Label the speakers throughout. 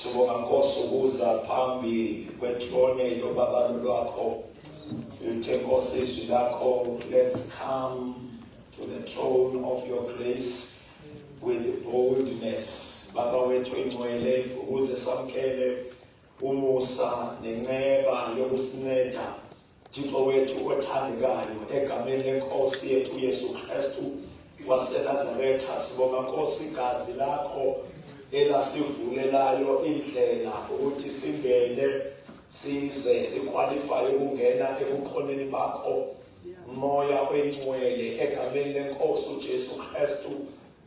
Speaker 1: Sibonga Nkosi ukuza phambi kwethrone yobaba lwakho. Uthe Nkosi izwi lakho, let's come to the throne of your grace with boldness. Baba wethu ingcwele ukuze samkele umusa nenceba yokusinceda. Thixo wethu othandekayo egameni lenkosi yethu Yesu Kristu waseNazaretha, sibonga Nkosi igazi lakho elasivulelayo indlela ukuthi singene size siqualify ukungena ebukhoneni bakho. Moya oyingcwele egameni lenkosi uJesu Kristu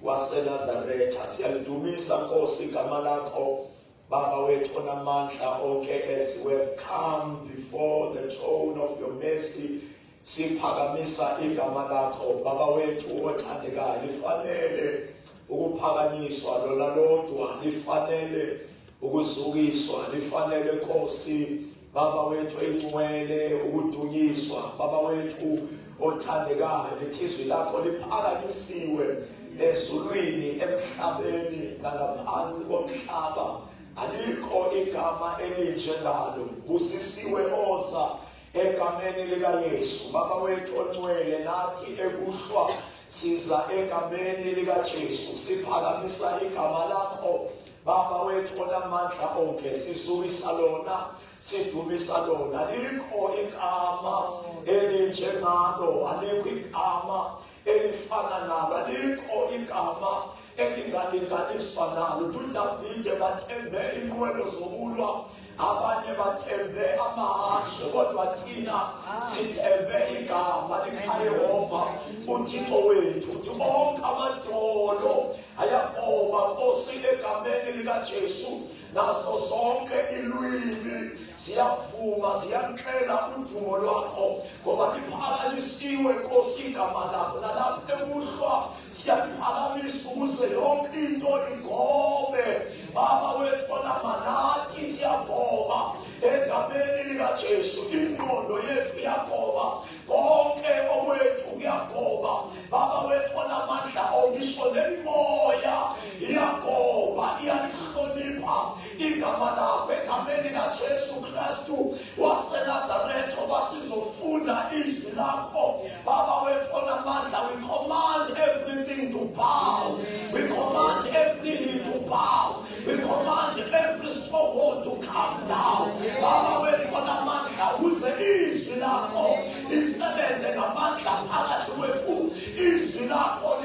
Speaker 1: waseNazaretha, siyalidumisa Nkosi igama lakho Baba wethu onamandla onke, as we have come before the throne of your mercy, siphakamisa igama lakho Baba wethu othandekayo. Lifanele ukuphakanyiswa lona lodwa, lifanele ukuzukiswa, lifanele Nkosi Baba wethu ingcwele ukudunyiswa. Baba wethu othandekayo, lithizwi lakho liphakanyisiwe ezulwini, emhlabeni nangaphansi komhlaba. Alikho igama elinjengalo. Busisiwe oza egameni lika Yesu. Baba wethu ongcwele, nathi ekuhlwa siza egameni lika Jesu, siphakamisa igama lakho Baba wethu onamandla onke, sizukisa lona, sidumisa lona. Alikho igama elinjengalo, alikho igama elifana nalo, alikho igama elingalinganiswa nalo. uDavide bathembe inqwelo zokulwa, abanye bathembe amahashe, kodwa thina sithembe igama likaYehova uThixo wethu. Uthi bonke amadolo ayagoba Nkosi egameni likaJesu, nazo zonke ilwimi ziyavuma ziyamkela udumo lwakho, ngoba liphakanyisiwe Nkosi igama lakho. Nalapho ekuhlwa siyaliphakamisa ukuze yonke into igobe. Baba wethu onamanathi siyagoba egameni likaJesu. Ingqondo yethu iyagoba, konke okwethu kuyagoba. Baba wethu onamandla ongisho nemimoya iyagoba, iyalihlonipha igama lakho egameni likaJesu Kristu waseNazaretha. Basizofunda izwi lakho Baba wethu onamandla. We command everything to bow, we command every knee to bow, we command every stronghold to come down. Baba wethu onamandla, uze izwi lakho lisebenze ngamandla phakathi kwethu, izwi lakho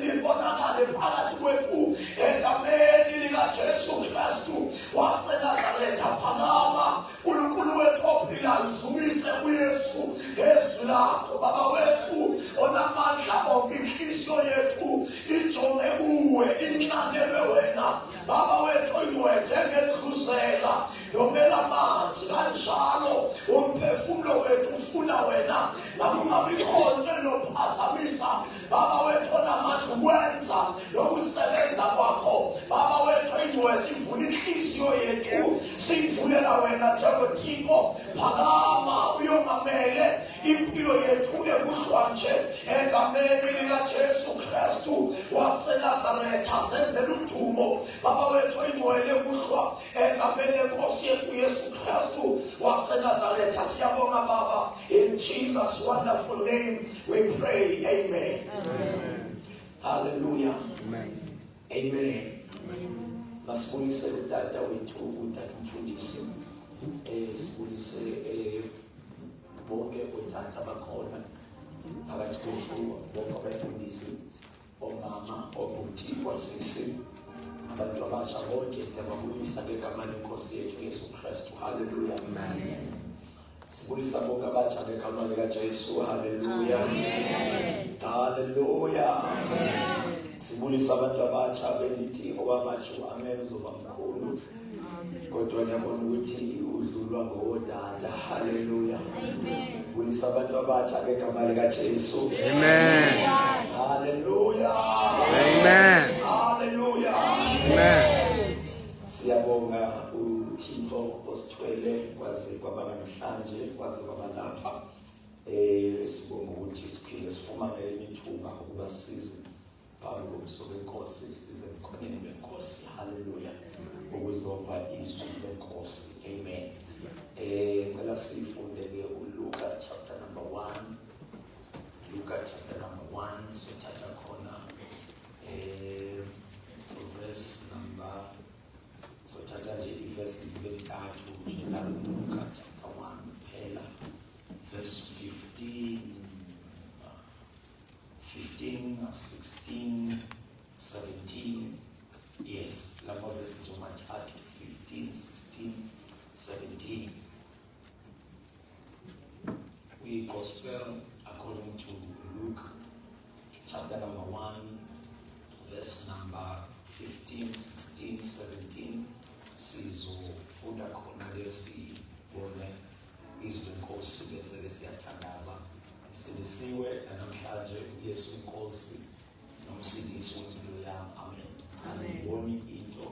Speaker 1: libonakale phakathi kwethu egameni likaJesu Kristu waseNazaretha. Phakama uNkulunkulu wethu ophilayo, uzumise uYesu ngezwi lakho Baba wethu onamandla onke. Inhliziyo yethu ijonge kuwe, inhlanelwe wena Baba wethu oyingcwele, njengedluzela yomela amanzi kanjalo umphefumulo wethu ufuna wena. Nakungabikho nto enophazamisa Baba wethu onamandla ukwenza nokusebenza kwakho Baba wethu oyingcwele. Sivula inhliziyo yethu, siyivulela wena njengoThixo. Phakama uyongamele impilo yethu ekuhlwa nje egameni likaJesu Kristu waseNazaretha. Zenzela udumo Baba wethu oyingcwele ekuhlwa egameni lenkosi yethu Yesu Kristu waseNazaretha. Siyabonga Baba, in Jesus' wonderful name we pray. Amen. Amen. Hallelujah. Amen. Amen. Masibulise utata wethu, utata mfundisi. Sibulise bonke utata bakhona phakathi kwethu, bonke abafundisi, omama, obuthi, osisi, abantu abasha bonke siyababulisa ngegama lenkosi yethu Yesu Kristu. Hallelujah. Amen. Sibulisa bonke abatsha ngegama likaJesu. Hallelujah. Amen. Hallelujah. Amen. Sibulisa abantu abatsha belithi okwamanje amen uzoba mkhulu, kodwa ngiyabona ukuthi udlulwa ngodada. Hallelujah. Amen. Sibulisa abantu abatsha ngegama likaJesu. Amen. Hallelujah. Amen. Hallelujah. Amen. Siyabonga uThixo osithwele kwaze kwaba namhlanje, kwaze kwaba lapha. Sibonga ukuthi siphile sifumane ithuba ukuba size phambi kobuso benkosi, size ebukhoneni benkosi. Hallelujah. ukuzova izwi lenkosi. Amen. Ngicela sifunde-ke uLuka chapter number 1. Luka chapter number 1, sithatha khona verse number, sithatha nje i-verses ezintathu la Luka chapter 1 phela, verse 15, 16, 17. Yes, lama verses omathathu 15, 16, 17. We gospel according to Luke chapter number 1, verse number 15, 16, 17. Sizofunda khona lesibone izwi lenkosi bese siyathandaza. Silisiwe namhlanje uYesu inkosi nomsindisi wempilo yami. Amen. Angiboni into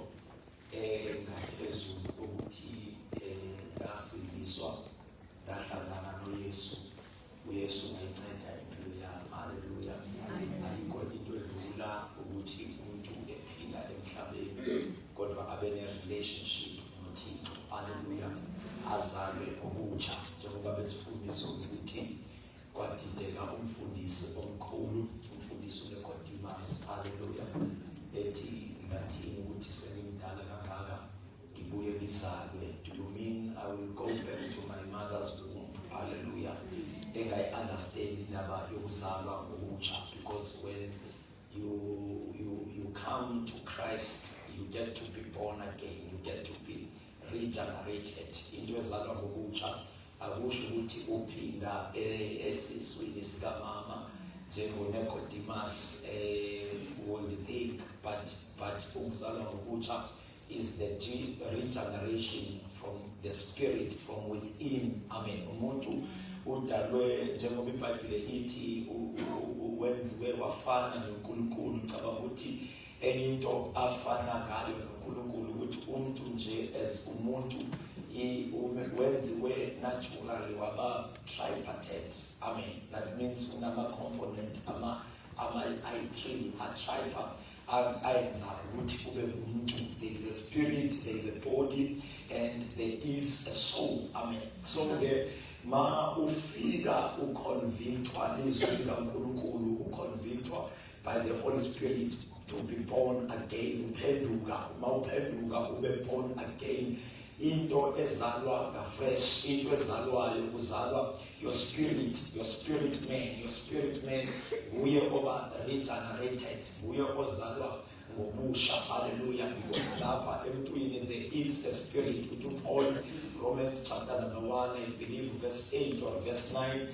Speaker 1: engaphezulu ukuthi ngasindiswa ndahlangana noYesu. uYesu ngayinceda impilo yami. Hallelujah. Ayikho into edlula ukuthi umuntu ephila emhlabeni kodwa abe ne-relationship noThixo. Hallelujah. Azalwe ngokutsha njengoba besifundiswa ukuthi kwadideka umfundisi omkhulu, umfundisi uNicodemus. Hallelujah. Ethi ngathini ukuthi sengimdala kangaka ngibuye ngizalwe. Do you mean I will go back to my mother's womb? Hallelujah. And I understand indaba yokuzalwa ngokutsha, because when you come to Christ, you get to be born again, you get to be regenerated. Into ezalwa ngokutsha akusho ukuthi uphinda esiswini sikamama njengoNicodemus would think, but ukuzalwa ngokutsha is the regeneration from the spirit from within. Amen. Umuntu udalwe njengoba iBhayibheli ithi wenziwe wafana noNkulunkulu. Ngicabanga ukuthi enye into afana ngayo noNkulunkulu ukuthi umuntu nje as umuntu wenziwe naturally waba tripartite. Amen. That means unama component I3 a tripa ayenza ukuthi ube umuntu. There is a spirit, there is a body, and there is a soul. Amen. So ma ufika uconvictwa lizwi likaNkulunkulu, uconvictwa by the Holy Spirit to be born again. Uphenduka, ma uphenduka ube born again. Into ezalwa ngafresh, into ezalwayo kuzalwa your spirit man uye oba regenerated, uye ozalwa ngobusha. Hallelujah. Because lapha emntwini there is a spirit. Uthi Paul, Romans chapter number 1, I believe verse 8 or verse 9,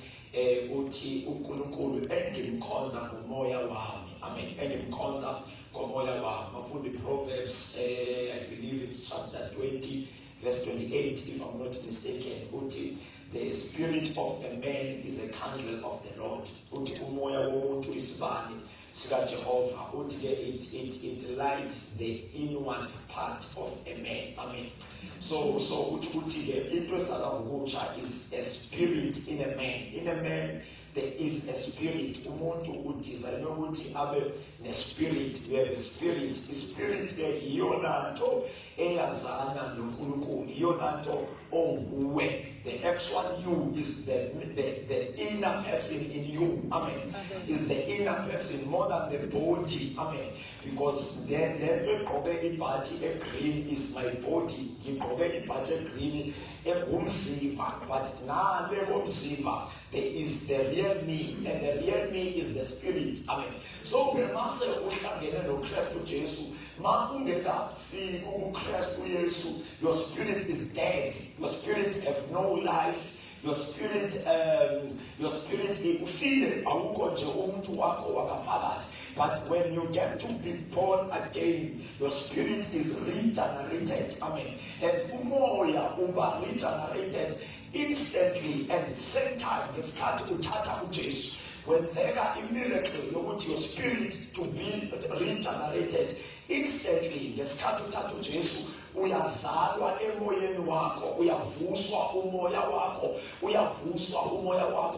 Speaker 1: uthi uNkulunkulu engimkhonza ngomoya wami. Amen. Engimkhonza ngomoya wami. Mafundi Proverbs, I believe it's chapter 20 verse 28, if I'm not mistaken, uthi the spirit of a man is a candle of the Lord. Uthi umoya womuntu isibani sika Jehovah. Uthi it lights the inward part of a man. Amen. So uthi into ezalwa ngokutsha is a spirit in a man. In a man there is a spirit. Umuntu udesire ukuthi abe ne-spirit. We have a spirit. Spirit iyona nto eyazana noNkulunkulu, iyona nto onguwe. The actual you is the inner person in you. Amen. Is the inner person more than the body. Amen. Because then ngigqoke ibhaji green is my body. Ngigqoke ibhaji green engumzimba, but nale komzimba there is the real me, and the real me is the spirit. Amen. So mase uhlangene noKristu Jesu, ma ungekafiki kuKristu Yesu, your spirit is dead. Your spirit have no life. Your spirit ufile awukho nje umuntu wakho wakaphakathi. But when you get to be born again, your spirit is regenerated. Amen. And umoya uba regenerated instantly, and same time ngesikhathi uthatha uJesu kwenzeka imiracle yokuthi your spirit to be regenerated instantly. Ngesikhathi uthatha uJesu uyazalwa emoyeni wakho, uyavuswa umoya wakho,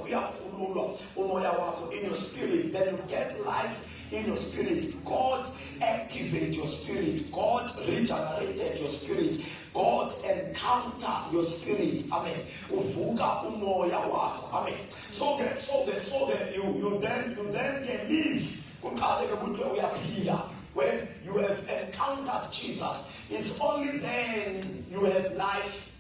Speaker 1: uyakhululwa umoya wakho in your spirit. Then you get life in your spirit. God activate your spirit. God regenerated your spirit. God encounter your spirit. Amen. Uvuka umoya wako. Amen. So that you then can live. When you have encountered Jesus, it's only then you have life.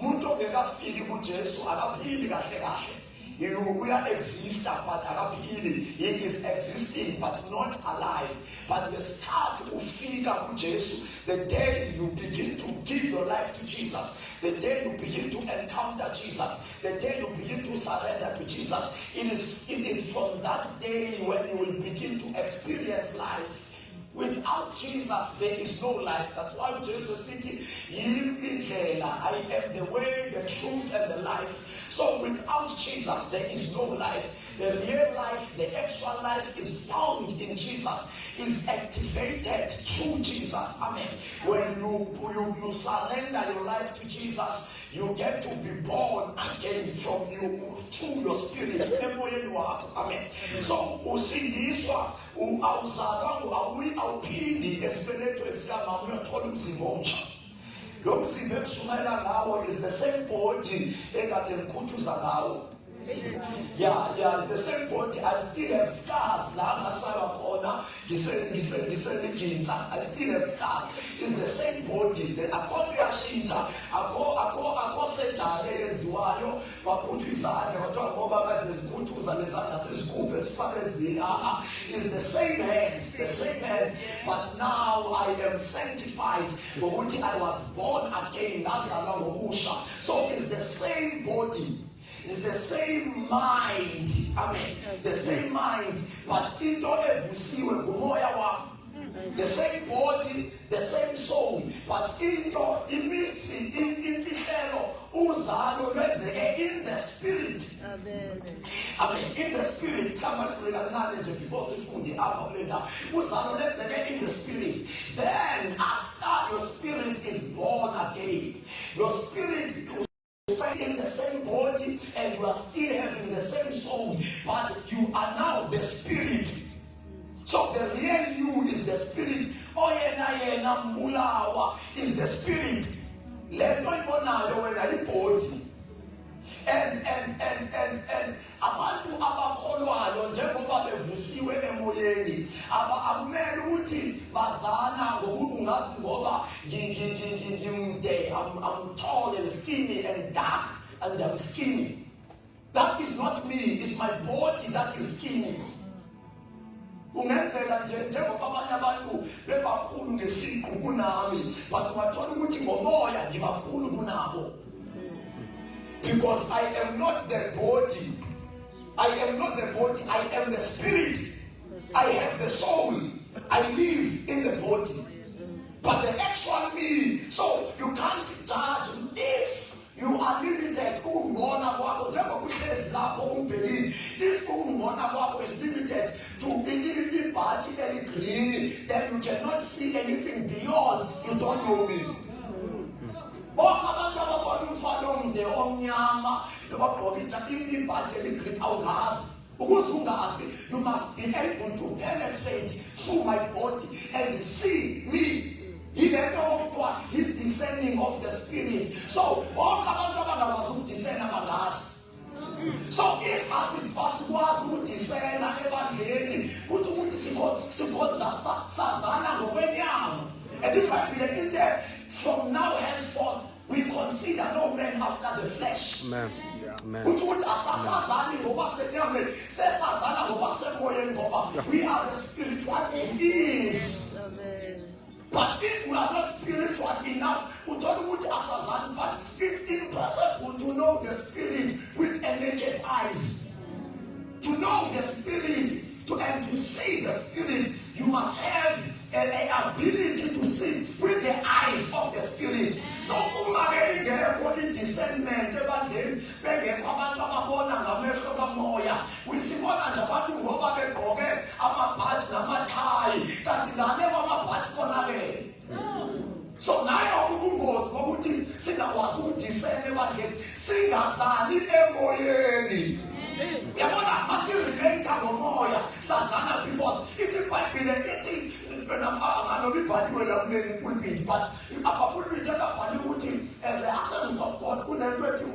Speaker 1: Muntu ngekafiki kuJesu akaphili kahle kahle. We are existing, but he is existing, but not alive. But the start to figure kuJesu, the day you begin to give your life to Jesus, the day you begin to encounter Jesus, the day you begin to surrender to Jesus, it is from that day when you will begin to experience life. Without Jesus, there is no life. That's why Jesus said, I am the way, the truth, and the life. So without Jesus, there is no life. The real life, the actual life is found in Jesus, is activated through Jesus. Amen. When you surrender your life to Jesus, you get to be born again from you through your spirit. Amen. So usindiswa awuphindi esibelethweni sikamama uyathola umzimba omsha. Lo mzimba ekushumayela ngawo is the same body ekade ngikhuthuza ngawo. Yeah, it's the same body. I still have scars. I still have scars. It's the same body. The akopiyashintsha. Akho surgery eyenziwayo kwakhuthuza kodwa ngoba kade zikhuthuza lezandla sezikhuphe sifake ezinye. It's the same hands, but now I am sanctified ngokuthi I was born again. Ngazalwa ngobusha. So it's the same body. It's the same mind. Amen. The same mind. But into evusiwe ngumoya wami. The same body, the same soul. But into mystery, imfihlelo, uzalo lwenzeke in the spirit. Amen. In the spirit. Before sifundi apha kulenda. Uzalo lwenzeke in the spirit. Then after your spirit is born again, your spirit in the same body and you are still having the same soul, but you are now the spirit. So the real you is the spirit. Oyena mulawa is the spirit. Lento ibonayo wena ibody. And abantu abakholwayo njengoba bevusiwe emoyeni akumele ukuthi bazana ngokungazi ngoba ngimde, I'm tall and skinny and dark and I'm skinny. That is not me. It's my body that is skinny. Ungenzeka njengoba abanye abantu bebakhulu ngesiqu kunami, but ungathola ukuthi ngomoya ngibakhulu kunabo. Because I am not the body. I am not the body. I am the spirit. I have the soul. I live in the body. But the actual me, so you can't judge if you are limited. If is limited to being party and green, then you cannot see anything beyond. You don't know me. You must be able to penetrate through my body and see me. He's descending of the spirit. So so if as it was who descend evangeli, and from now henceforth we consider no man after the flesh.
Speaker 2: Amen. Amen.
Speaker 1: We are the spiritual beings. But if we are not spiritual enough, it's impossible to know the spirit with naked eyes. To know the spirit and to see the spirit, you must have an ability to see with the eyes of the spirit. So discernment we see one abantu ngoba begqoke amabhaji namathai kanti ngane amabhaji konakele. So nayo ubungozi bokuthi singakwazi ukudiscern ebandleni singazali emoyeni. Yabona masirelate ngomoya sazana because ithi pulpit, but as the essence of God, we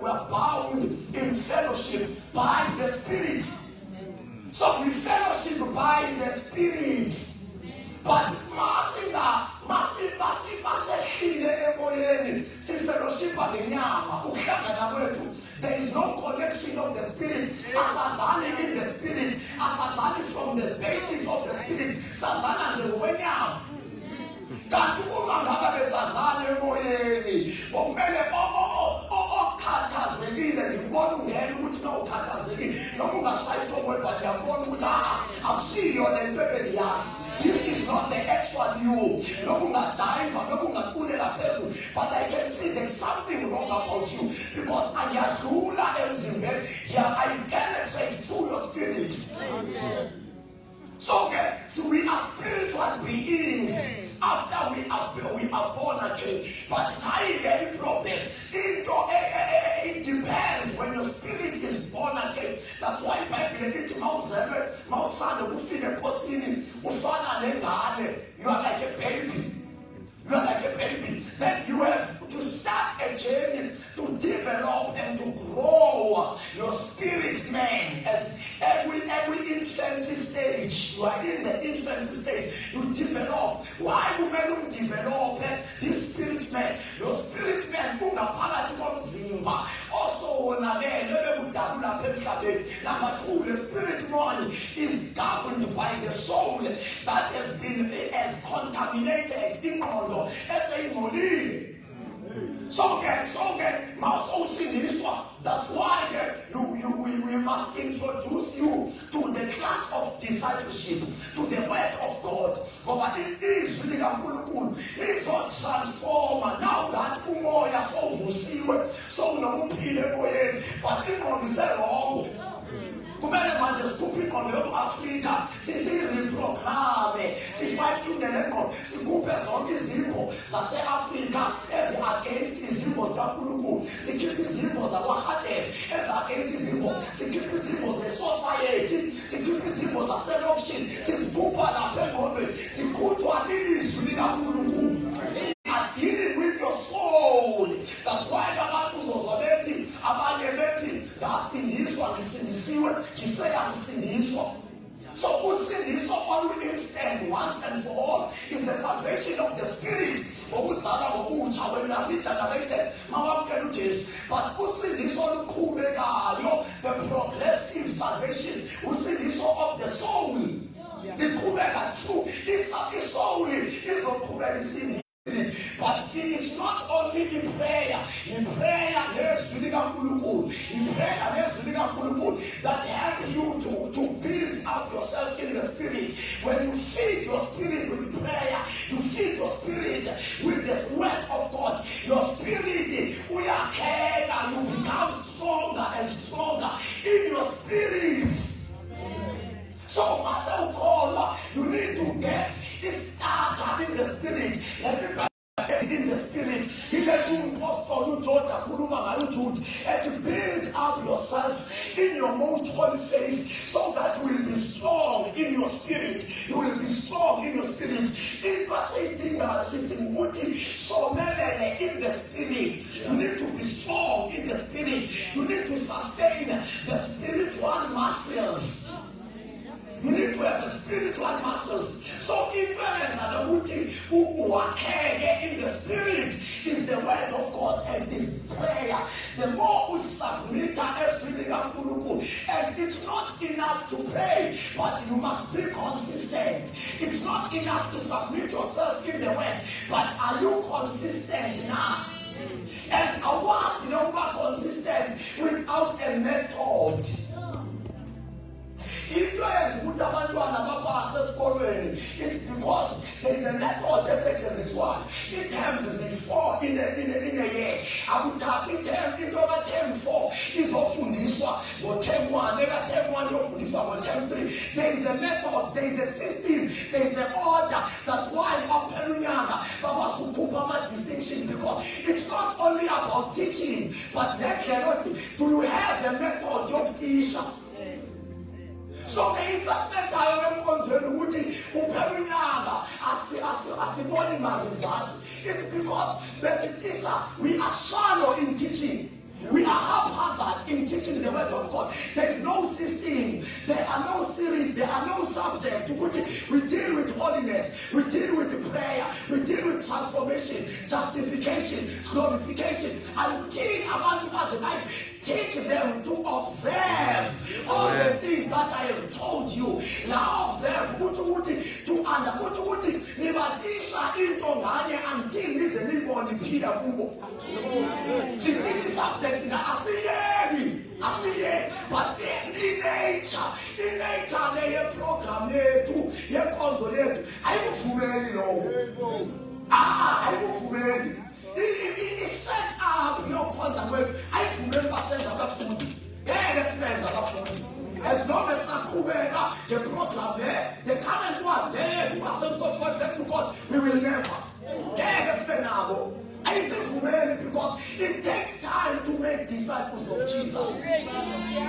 Speaker 1: are bound in fellowship by the Spirit. So we fellowship by the Spirit. But there is no connection of the Spirit. Asazali in the Spirit. Asazali from the basis of the Spirit. Sazana Jehovah. Katuma ngaba besazali emoyeni. Bomele khathazekile ngibona ungena ukuthi na ukhathazekile noma ungasayitho kodwa ngiyabona ukuthi akusiyo lento ebeliyazi. This is not the actual you. Noma ungajiva noma ungaqulela phezulu, but I can see there's something wrong about you because ayadlula emzimbeni. I penetrate through your spirit. So we are spiritual beings after we are born again. But I get the problem. It depends when your spirit is born again. That's why Bible you are like a baby. You are like a baby. Then you have to start a journey to develop and to grow your spirit man. As every infantry stage, you are in the infantry stage, you develop. Why do men develop this spirit man? Your spirit man, also number two, the spirit man is governed by the soul that has been contaminated in all as a molly. So that's why we must introduce you to the class of discipleship, to the word of God. But it is really cool. It's not transformer. Now that umoya so vusiwe, so no pile but it can be said wrong. Kumele manje sikuphi on Africa sizireprogramme sifayithune lenqondo sikuphe zonke izimbo zase-Afrika ezi-against izimbo zikaNkulunkulu, sikhiphe izimbo zakwaHadebe ezi-against izimbo, sikhiphe izimbo ze-society, sikhiphe izimbo zaselokishini, sizikhupha lapha engqondweni, sikhutshwa lilizwi likaNkulunkulu. Are dealing with your soul. That's why abantu uzozwa abanye bethi ngasindiswa ngisindisiwe ngiseya msindiswa. So usindiswa on instant once and for all is the salvation of the spirit. Ngokuzalwa ngokutsha when you are regenerated mawamkela uJesu. But usindiswa oluqhubekayo, the progressive salvation, usindiswa of the soul. Iqhubeka through isoul izoqhubeka isindi. But it is not only in prayer. In prayer, there's that help you to build up yourself in the spirit. When you feed your spirit with prayer, you feed your spirit with the word of God. Your spirit, you become stronger and stronger in your spirit. So, Marcel Kola, you need to get started in the spirit. Everybody in the spirit. And to build up yourself in your most holy faith so that you will be strong in your spirit. You will be strong in your spirit. In the spirit. You need to be strong in the spirit. You need to sustain the spiritual muscles. You need to have the spiritual muscles. So influence and the who are in the spirit is the word of God and this prayer. The more we submit everything, and it's not enough to pray, but you must be consistent. It's not enough to submit yourself in the word, but are you consistent now? And I was never consistent without a method. It's because there is a method. The second is one. In terms is 4 in a year. I would have to term into over term 4 is often this one. But term 1, never term 1, you're for this one, term 3. There is a method, there is a system, there is an order. That's why I'm Baba Sukupama distinction, because it's not only about teaching, but do you have a method, your teacher? So the investment ayo enkonzweni ukuthi uphela unyaka asiboni ma-results. It's because we are shallow in teaching. We are haphazard in teaching the word of God. There is no system. There are no series. There are no subjects. We deal with holiness. We deal with prayer. We deal with transformation, justification, glorification. Until abantu I teach them to observe all the things that I have told you. Now observe. To understand. Nibatisha into ngane until nize nibone iphila kubo. Sisithi subject asiyeni, but in nature le program yethu yenkonzo yethu ayikuvumeli lowo. Ayikuvumeli. It set up your contact web. Ayikuvumeli basenza abafundi. Ngeke sibenza abafundi. As long as the program there, the current one there to ourselves of God, back to God, we will never. Because it takes time to make disciples of Jesus.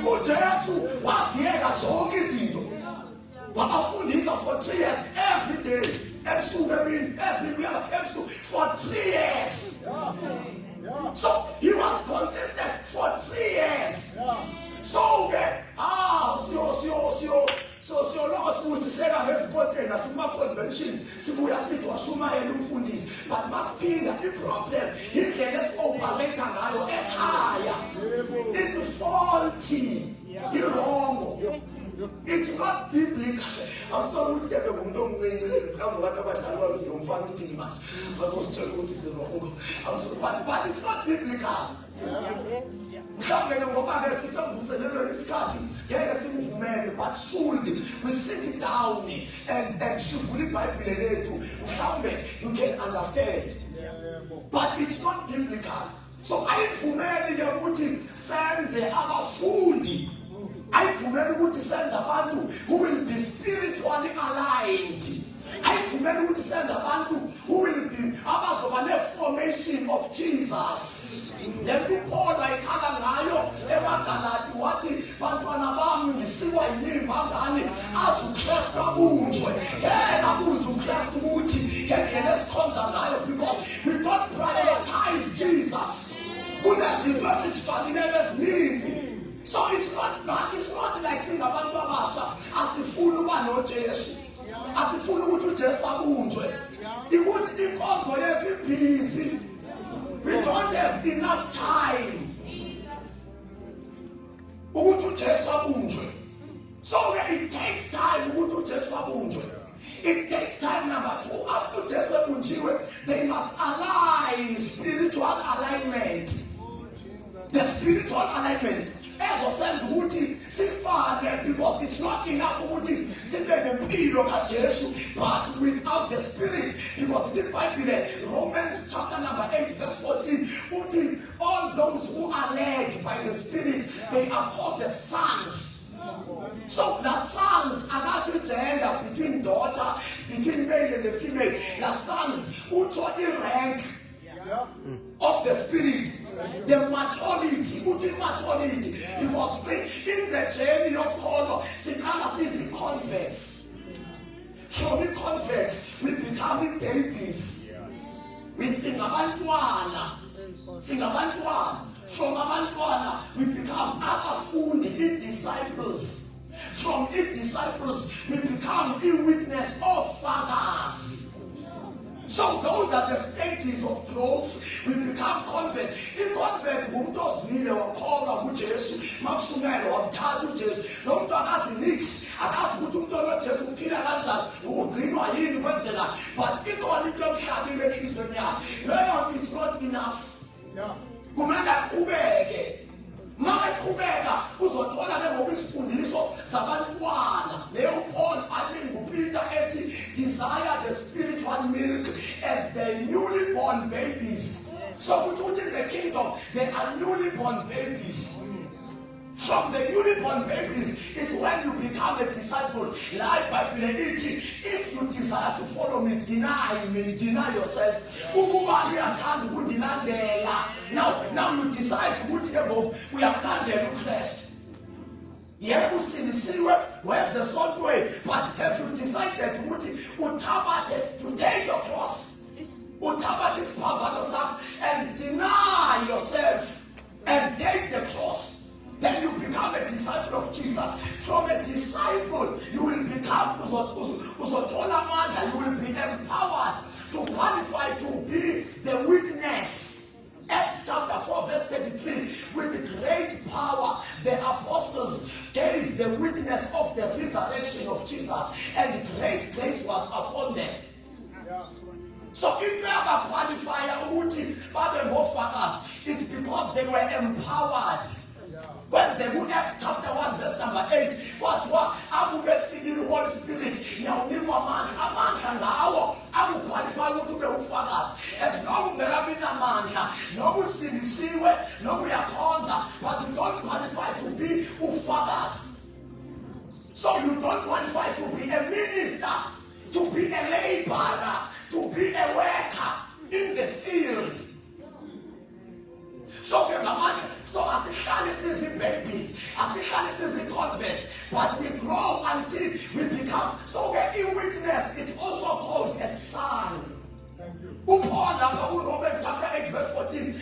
Speaker 1: UJesu wasiyeka zonke izinto. Wabafundisa for 3 years every day. Everywhere, for 3 years. So he was consistent for 3 years. So long as we say that convention, but must be the problem. He can operate it's faulty. It's wrong. It's not biblical. I'm sorry to tell you, but it's not biblical. But should we sit down and should we you can understand. But it's not biblical. So I sends abafundi. I sends abantu who will be spiritually aligned. I sends abantu who will be the formation of Jesus. Every Paul like Kalanayo, Evagalati, Wati, Bantuanabam, Siwa, Bangani, as you class Kabunjo, Abunju class Muti, let's contact because we don't prioritize Jesus. Goodness is versus Fadineves needs. So it's not like saying about Masha as a fool no Jesus. As a fool to just Abunjo. He wants to come for every busy. We don't have enough time. So it takes time. It takes time. Number 2, after they must align spiritual alignment. The spiritual alignment. As a sense, because it's not enough but without the Spirit, because it might be Romans chapter number 8, verse 14. All those who are led by the Spirit, they are called the sons. So the sons are not the gender between daughter, between male and the female. The sons who taught the rank of the Spirit. The maturity, because in the journey of Paul, the converts. From the converts, we become babies. We sing abantwana. From abantwana, we become abafundi, disciples. From disciples, we become witness of fathers. So those are the stages of growth. We become convert. In convert, we are called to Jesus. Maxumelo or Tatu Jesus. Don't ask Nix. I ask you to tell Jesus Pina Lanta who bring my in Wenzela. But it only tells Shabi Lekisonia. No, it's not enough. Kumanda Kubege. Mama Kubega, who's what one of them always fundiso, Sabantwana, Leopold, Admin, Gupita, Eti, desire the spiritual milk as the newly born babies. So, within the kingdom, they are newly born babies. From the newly born babies, it's when you become a disciple. Like by plenty, if you desire to follow me, deny yourself. Now you decide to we have done the request. Yebo usilisiwe, where's the salt way? But have you decided to take your cross, and deny yourself and take the cross? Then you become a disciple of Jesus. From a disciple, you will become, you will be empowered to qualify to be the witness. Acts chapter 4 verse 33, with great power the apostles gave the witness of the resurrection of Jesus, and great grace was upon them. So if they have a qualifier it's because they were empowered. When they would Acts chapter 1 verse number 8, I will be the Holy Spirit, I will qualify you to be fathers. As long as there have been a man, no silisiwe, no we are called, but you don't qualify to be fathers. So you don't qualify to be a minister, to be a laborer, to be a worker in the field. So as a season babies, as a season converts, but we grow until we become. So in witness, it's also called a son. Romans chapter 8 verse 14,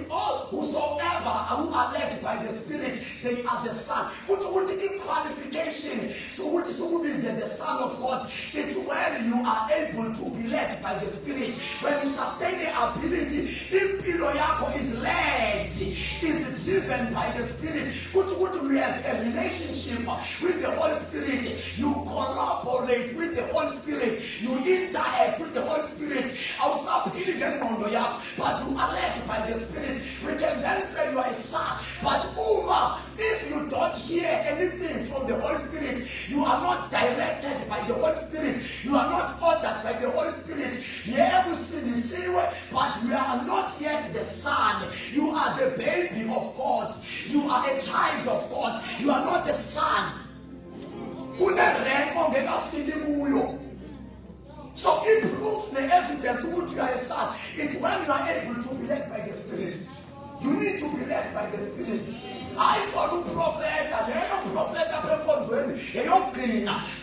Speaker 1: all whosoever who are led by the Spirit, they are the son. In qualification, so what is the son of God? It's when you are able to be led by the Spirit. When you sustain the ability, impilo yako is led, is driven by the Spirit. We have a relationship with the Holy Spirit. You collaborate with the Holy Spirit. You interact with the Holy Spirit. But you are led by the Spirit. We can then say you are a son. But if you don't hear anything from the Holy Spirit, you are not directed by the Holy Spirit. You are not ordered by the Holy Spirit. But you are not yet the son. You are the baby of God. You are a child of God. You are not a son. So it proves the evidence that you are a son. It's when you are able to be led by the Spirit. You need to be led by the Spirit. I follow prophet and any prophet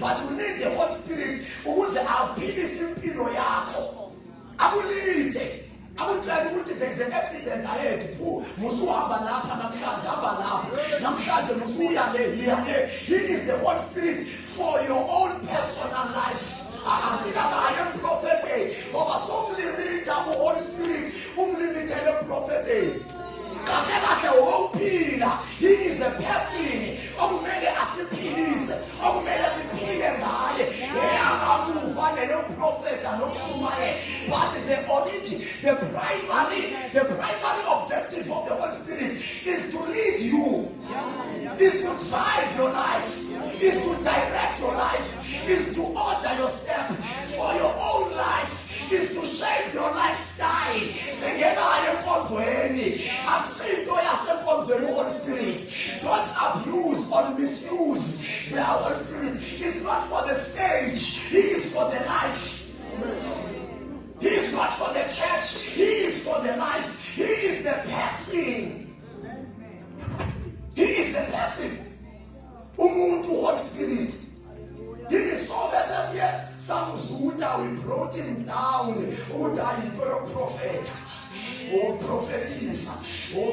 Speaker 1: but you need the Holy Spirit who is a I will lead it. I will tell you there's an accident ahead. He is the Holy Spirit for your own personal life. I see that I am prophet. But so limited Holy Spirit, limited prophet. He is the person who made us a peace, who made us a pillar. Prophet and but the origin, the primary objective of the Holy Spirit is to lead you, is to drive your life, is to direct your life, is to order your step for your own life, is to shape your lifestyle. I'm saying Holy Spirit. Don't abuse or misuse the Holy Spirit. It's not for the stage, He is for the life. He is not for the church, He is for the life. He is the person. He is the person. Umuntu Holy Spirit. He is so necessary here. Some we brought him down. Prophet. Oh, prophetess. Oh,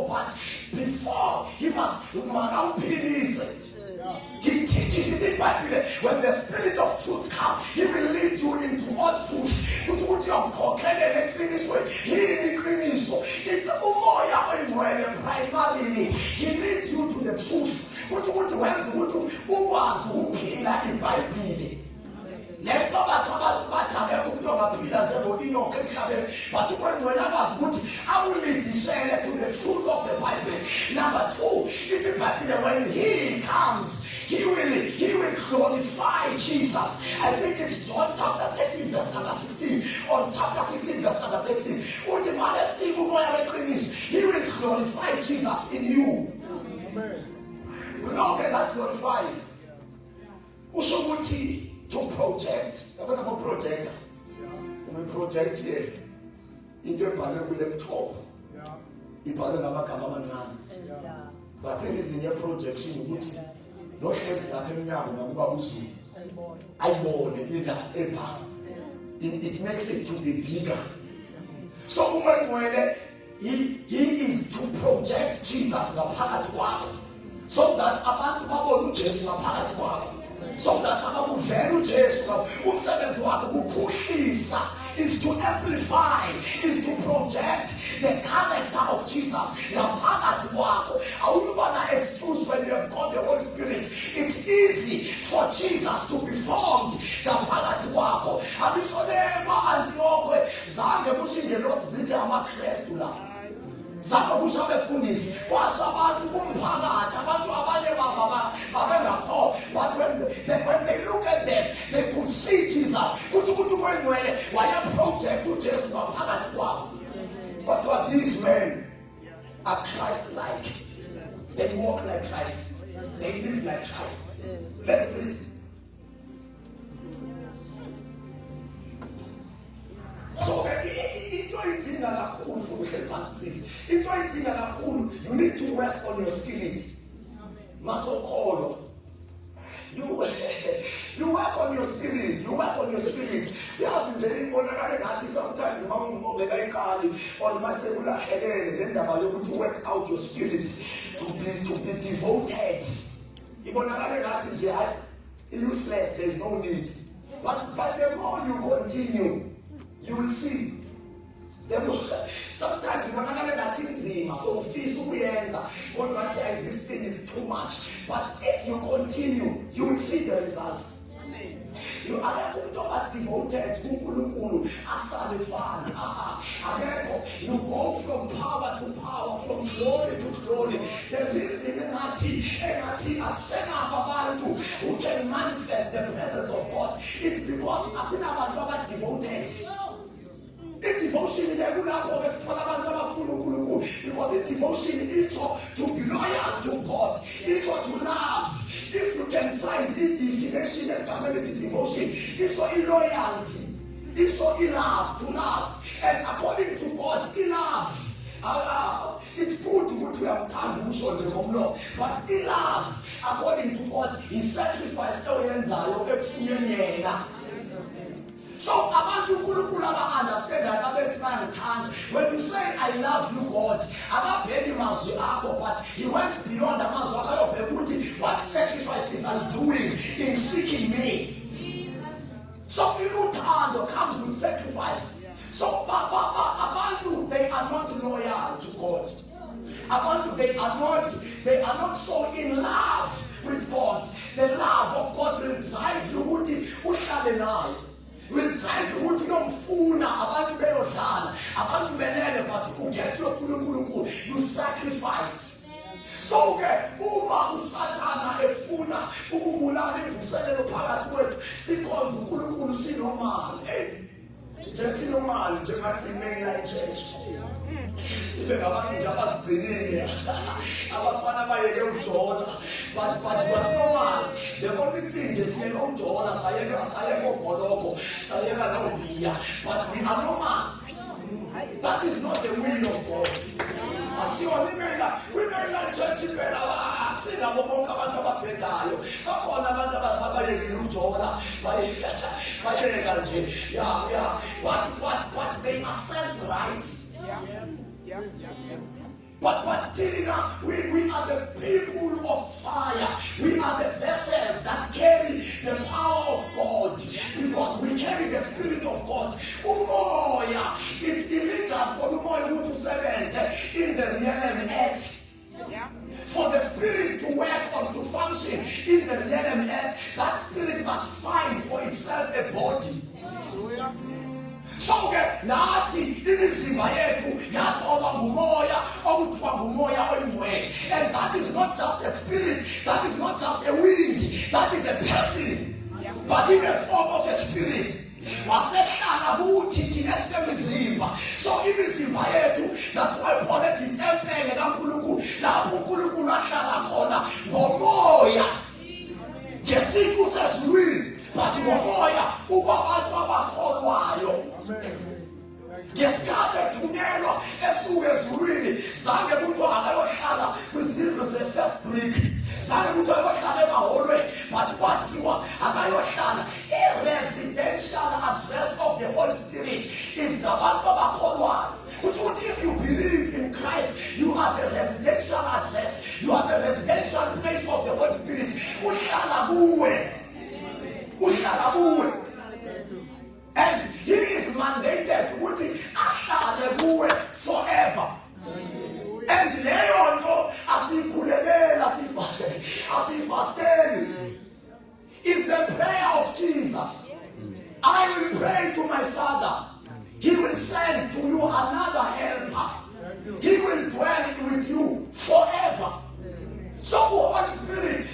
Speaker 1: but before he must he teaches it by when the Spirit of truth comes, He will lead you into all truth. Primarily, He leads you to the truth. But I will lead to the truth of the Bible. Number two, it is when He comes, He will glorify Jesus. I think it's John chapter 13 verse number 16 or chapter 16 verse number 13. He will glorify Jesus in you. You know that glorify. To project. I'm going to project. I'm going to project here. In the Bible, top. ibhalwe ngamagama amancane. But ezinye projection ukuthi lo hlezi lapha emnyango nakuba uzulu ayibone ila epha. It makes it to be bigger. So uMngcwele, he is to project Jesus ngaphakathi kwakho, so that abantu babone uJesu ngaphakathi kwakho, so that abakuvela uJesu. Umsebenzi wakhe ukuphuhlisa is to amplify, is to project the character of Jesus ngaphakathi kwakho. Awubona excuse when you have got the Holy Spirit. It's easy for Jesus to be formed ngaphakathi kwakho. Abisholema Antioch zange kushingelosi zithi amaKristu la. Zange kusho abefundisi kwasho abantu kumphakathi, abantu abanye babengakho. But when they look at them, they could see Jesus. Kuthi uMngcwele waya project uJesu ngaphakathi kwabo. But what these men are Christ-like. They walk like Christ. They live like Christ. Let's read it. So you need to work on your spirit. Masokolo. You work on your spirit. You work on your spirit. Sometimes or to work out your spirit to be devoted. Useless, there's no need. But the more you continue, you will see. Sometimes so this thing is too much. But if you continue, you will see the results. You are devoted to you go from power to power, from glory to glory. There is who can manifest the presence of God. It's because as devoted. It's devotion because it's devotion to be loyal to God, to love. If you can find it, definition and community devotion, it's so loyalty, it's so love, to love, and according to God, love. It's good to have time, but love, according to God, He sacrificed. So abantu uNkulunkulu understand that when you say I love you, God, but He went beyond what sacrifices are doing in seeking me. So Ilutando comes with sacrifice. So abantu, they are not loyal to God. Abantu, they are not so in love with God. The love of God will drive you will drive you to kumfuna abantu beyodlala abantu benele but ukhethe ufuna uNkulunkulu, you sacrifice. So uma uSathana efuna ukubulala imvuselelo phakathi kwethu, sikhonza uNkulunkulu sinomali. Nje sinomali njengathi mainline church. Sibe ngabantu nje abazigcinile abafana bayeke uJona, but normal. The only thing is we know Jonah, sayeko Goloko, sayeka no Bia, but we are normal. That is not the will of God. As you are women church is better. Sing about abantu abaphedayo. Bakhona abantu abayeke uJona, bayeka nje. Yeah. But they are self-right. Yeah. But till now, we are the people of fire. We are the vessels that carry the power of God, because we carry the Spirit of God. Umoya, it's illegal for Umoya to servants in the realm earth. For the Spirit to work or to function in the realm earth, that Spirit must find for itself a body. So nathi imizimba yethu yathoba ngumoya okuthiwa ngumoya oyingcwele, and that is not just a spirit, that is not just a wind, that is a person, but in the form of a spirit. Wasehlala kuthi thina sinemizimba. So imizimba yethu, that's why Paul ethi itempele kaNkulunkulu, lapho uNkulunkulu ahlala khona ngomoya ngesiqu sezulwini, but ngomoya ukwabantu abakholwayo. Ngesikhathi ethunyelwa esuke ezulwini zange kuthiwa akayohlala kwizindlu ze-first Greek, zange kuthiwa akayohlala emaholweni, but kwathiwa akayohlala. I-residential address of the Holy Spirit is abantu abakholwayo. If you believe in Christ, you are the residential address, you are the residential place of the Holy Spirit. Uhlala kuwe. Uhlala kuwe. And he is mandated ukuthi ahlale kuwe forever. And leyo nto asikhulekela asifasteni is the prayer of Jesus. I will pray to my Father. He will send to you another helper. He will dwell with you forever. So Holy Spirit,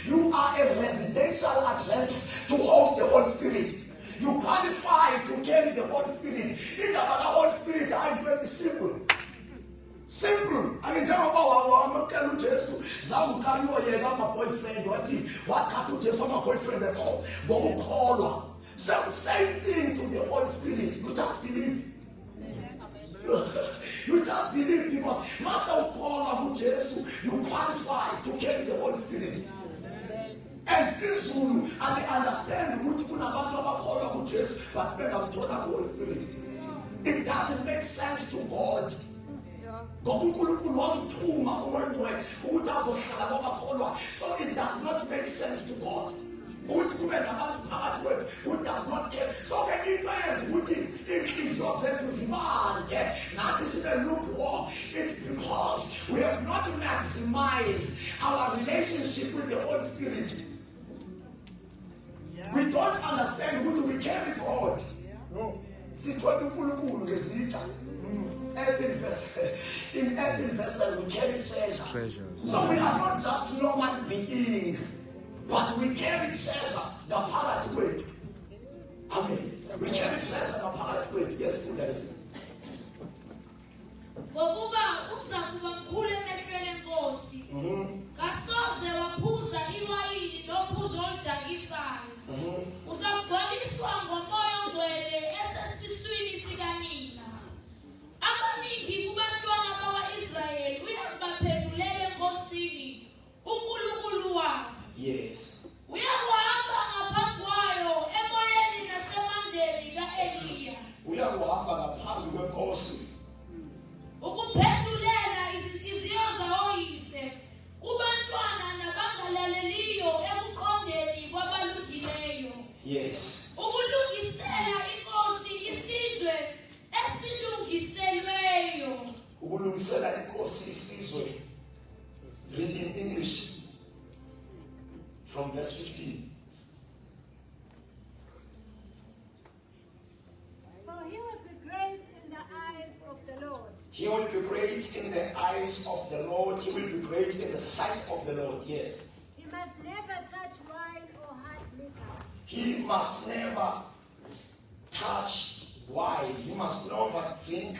Speaker 1: you are a residential address to host the Holy Spirit. You qualify to carry the Holy Spirit. In the Holy Spirit, I'm very simple. Simple. I can tell about Jesus. My boyfriend, what can't Jesus, my boyfriend at all? But call. So same thing to the Holy Spirit. You just believe. You just believe because Master call Jesus, you qualify to carry the Holy Spirit. And this and they understand which call Jesus, but then I'm told the Holy Spirit. It doesn't make sense to God. So it does not make sense to God. Who does not care? So the Israelites would increase yourself to demand. Now this is a lukewarm. It's because we have not maximized our relationship with the Holy Spirit. We don't understand who we carry God. In every vessel we carry treasure. So we are not just normal being, but we carry treasure, the power to it. Amen. We carry treasure, the power to it. Yes, food that is.
Speaker 2: Abaningi kubantwana bakwa-Israyeli uyabaphendulele enkosini uNkulunkulu wabo.
Speaker 1: Yes.
Speaker 2: Uyakuhamba ngaphambi kwayo emoyeni nasemandleni ka-Eliya.
Speaker 1: Uyakuhamba ngaphambi kwenkosi.
Speaker 2: Ukuphendulela izinhliziyo zawoyise kubantwana nabangalaleliyo ekuqondeni kwabalungileyo.
Speaker 1: Yes.
Speaker 2: Ukulungisela inkosi isizwe esilungiselweyo.
Speaker 1: Ukulungisela inkosi isizwe. Read in English from verse 15.
Speaker 3: For he will be great in the eyes of the Lord.
Speaker 1: He will be great in the eyes of the Lord. He will be great in the sight of the Lord. Yes.
Speaker 3: He must never touch wine or hard liquor.
Speaker 1: He must never touch wine. He must never drink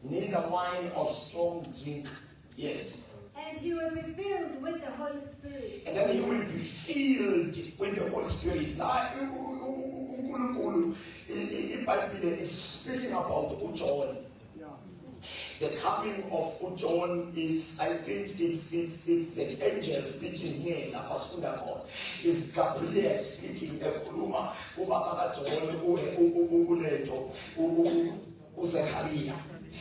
Speaker 1: neither wine or strong drink. Yes.
Speaker 3: And he will be filled with the Holy Spirit.
Speaker 1: And then he will be filled with the Holy Spirit. Now, the Bible is speaking about John. The coming of John is, I think it's the angel speaking here. Is Gabriel speaking.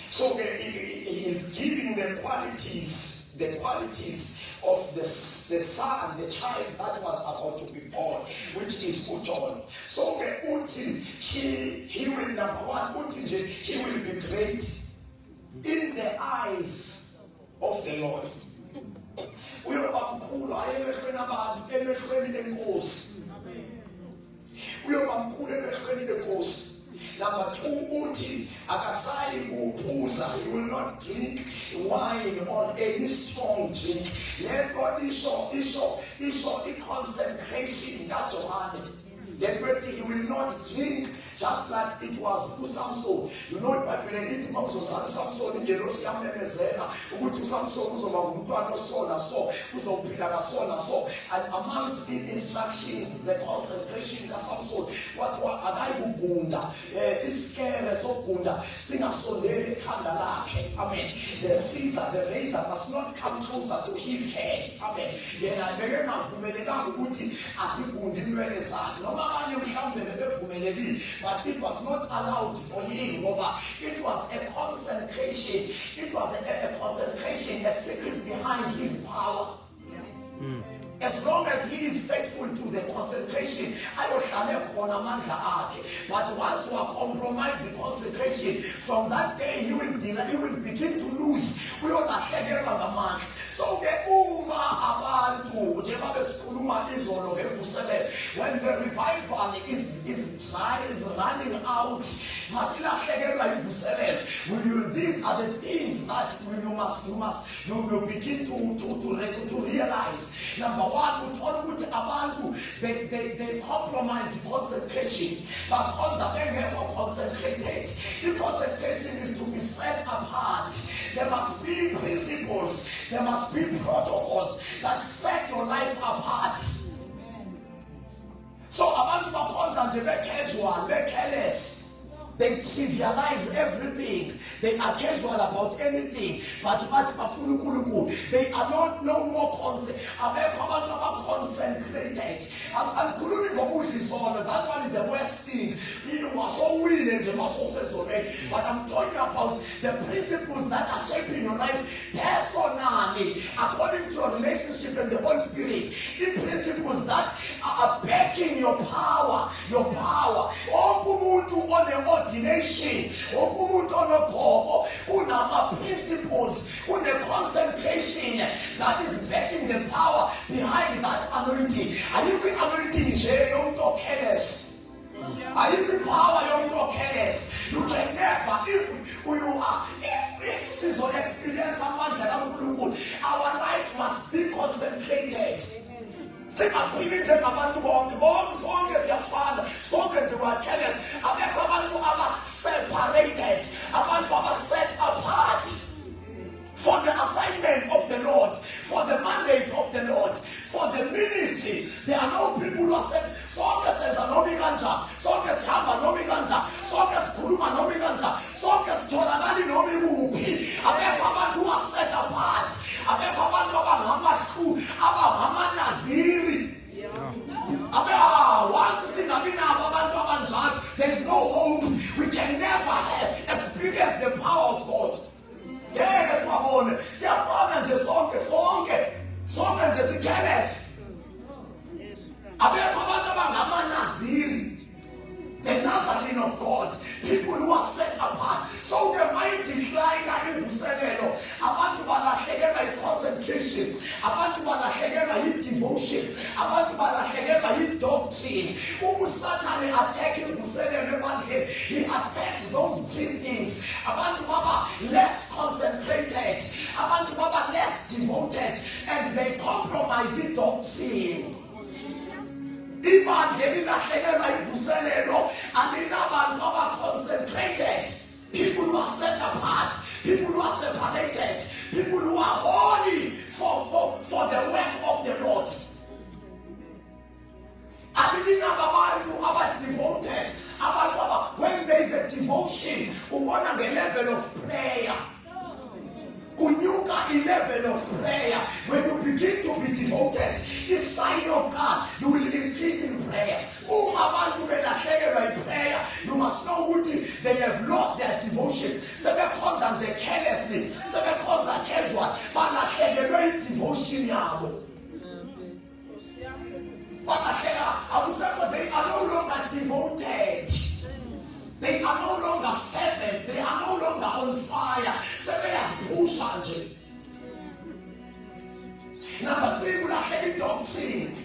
Speaker 1: So he is giving the qualities of the son, the child that was about to be born, which is John. So he will, number one, he will be great in the eyes of the Lord. Number two, he will not drink wine or any strong drink. Let God consecration that Johannes. He will not drink Just like it was to Samson. You know, when it was Samson, you know, so. And amongst the instructions, the consecration of Samson, what Agayugunda, Iskere Sokunda, Sinasondere Kandalake. Amen. The Caesar, the razor must not come closer to his head. Amen. Then I began to Fumelena Uti as if Undimene Sat. No man but it was not allowed for him. It was a consecration. It was a consecration, a secret behind his power. As long as he is faithful to the consecration, but once you are compromised the consecration, from that day you will begin to lose. So when the revival is running out, these are the things that you will begin to realize. Number one, they compromise consecration, but consecrated. The consecration is to be set apart. There must be principles, there must be protocols that set your life apart. So abantu bakhonza nje casual, they're careless. They trivialize everything. They are casual about anything. But they are not no more consecrated. That one is the worst thing. But I'm talking about the principles that are shaping your life personally, according to your relationship and the Holy Spirit. The principles that are backing your power. Your power. Ordination, principles, concentration that is backing the power behind that anointing. Are you anointing? Are you power? You can never, if season experience our life must be concentrated. Separated. Set apart for the assignment of the Lord, for the mandate of the Lord, for the ministry. There are no people who are set. Sokas are no miganja, Sokas Hama no miganja, Sokas Kuruma no miganja, Sokas Toranani no mirupi. Who are set apart. There is no hope. We can never experience the power of God. Yes, my own. See a father and just sonke, just careless. The Nazarene of God, people who are set apart. So the might decline in Fuselelo. Abantu balahegela concentration. Abantu balahegela devotion. Abantu balahegela doctrine. Satan attacking Fuselelo one head. He attacks those three things. Abantu baba less concentrated. Abantu baba less devoted. And they compromise the doctrine. And concentrated, people who are set apart, people who are separated, people who are holy for the work of the Lord. Devoted. When there is a devotion, we want the level of prayer. Kunyuka level of prayer. When you begin to be devoted, the sign of God, you will increase in prayer. You must know what they have lost their devotion. Seven content carelessly, seven content casual, but devotion. They are no longer devoted. They are no longer fervent. They are no longer on fire. Number three, we have doctrine.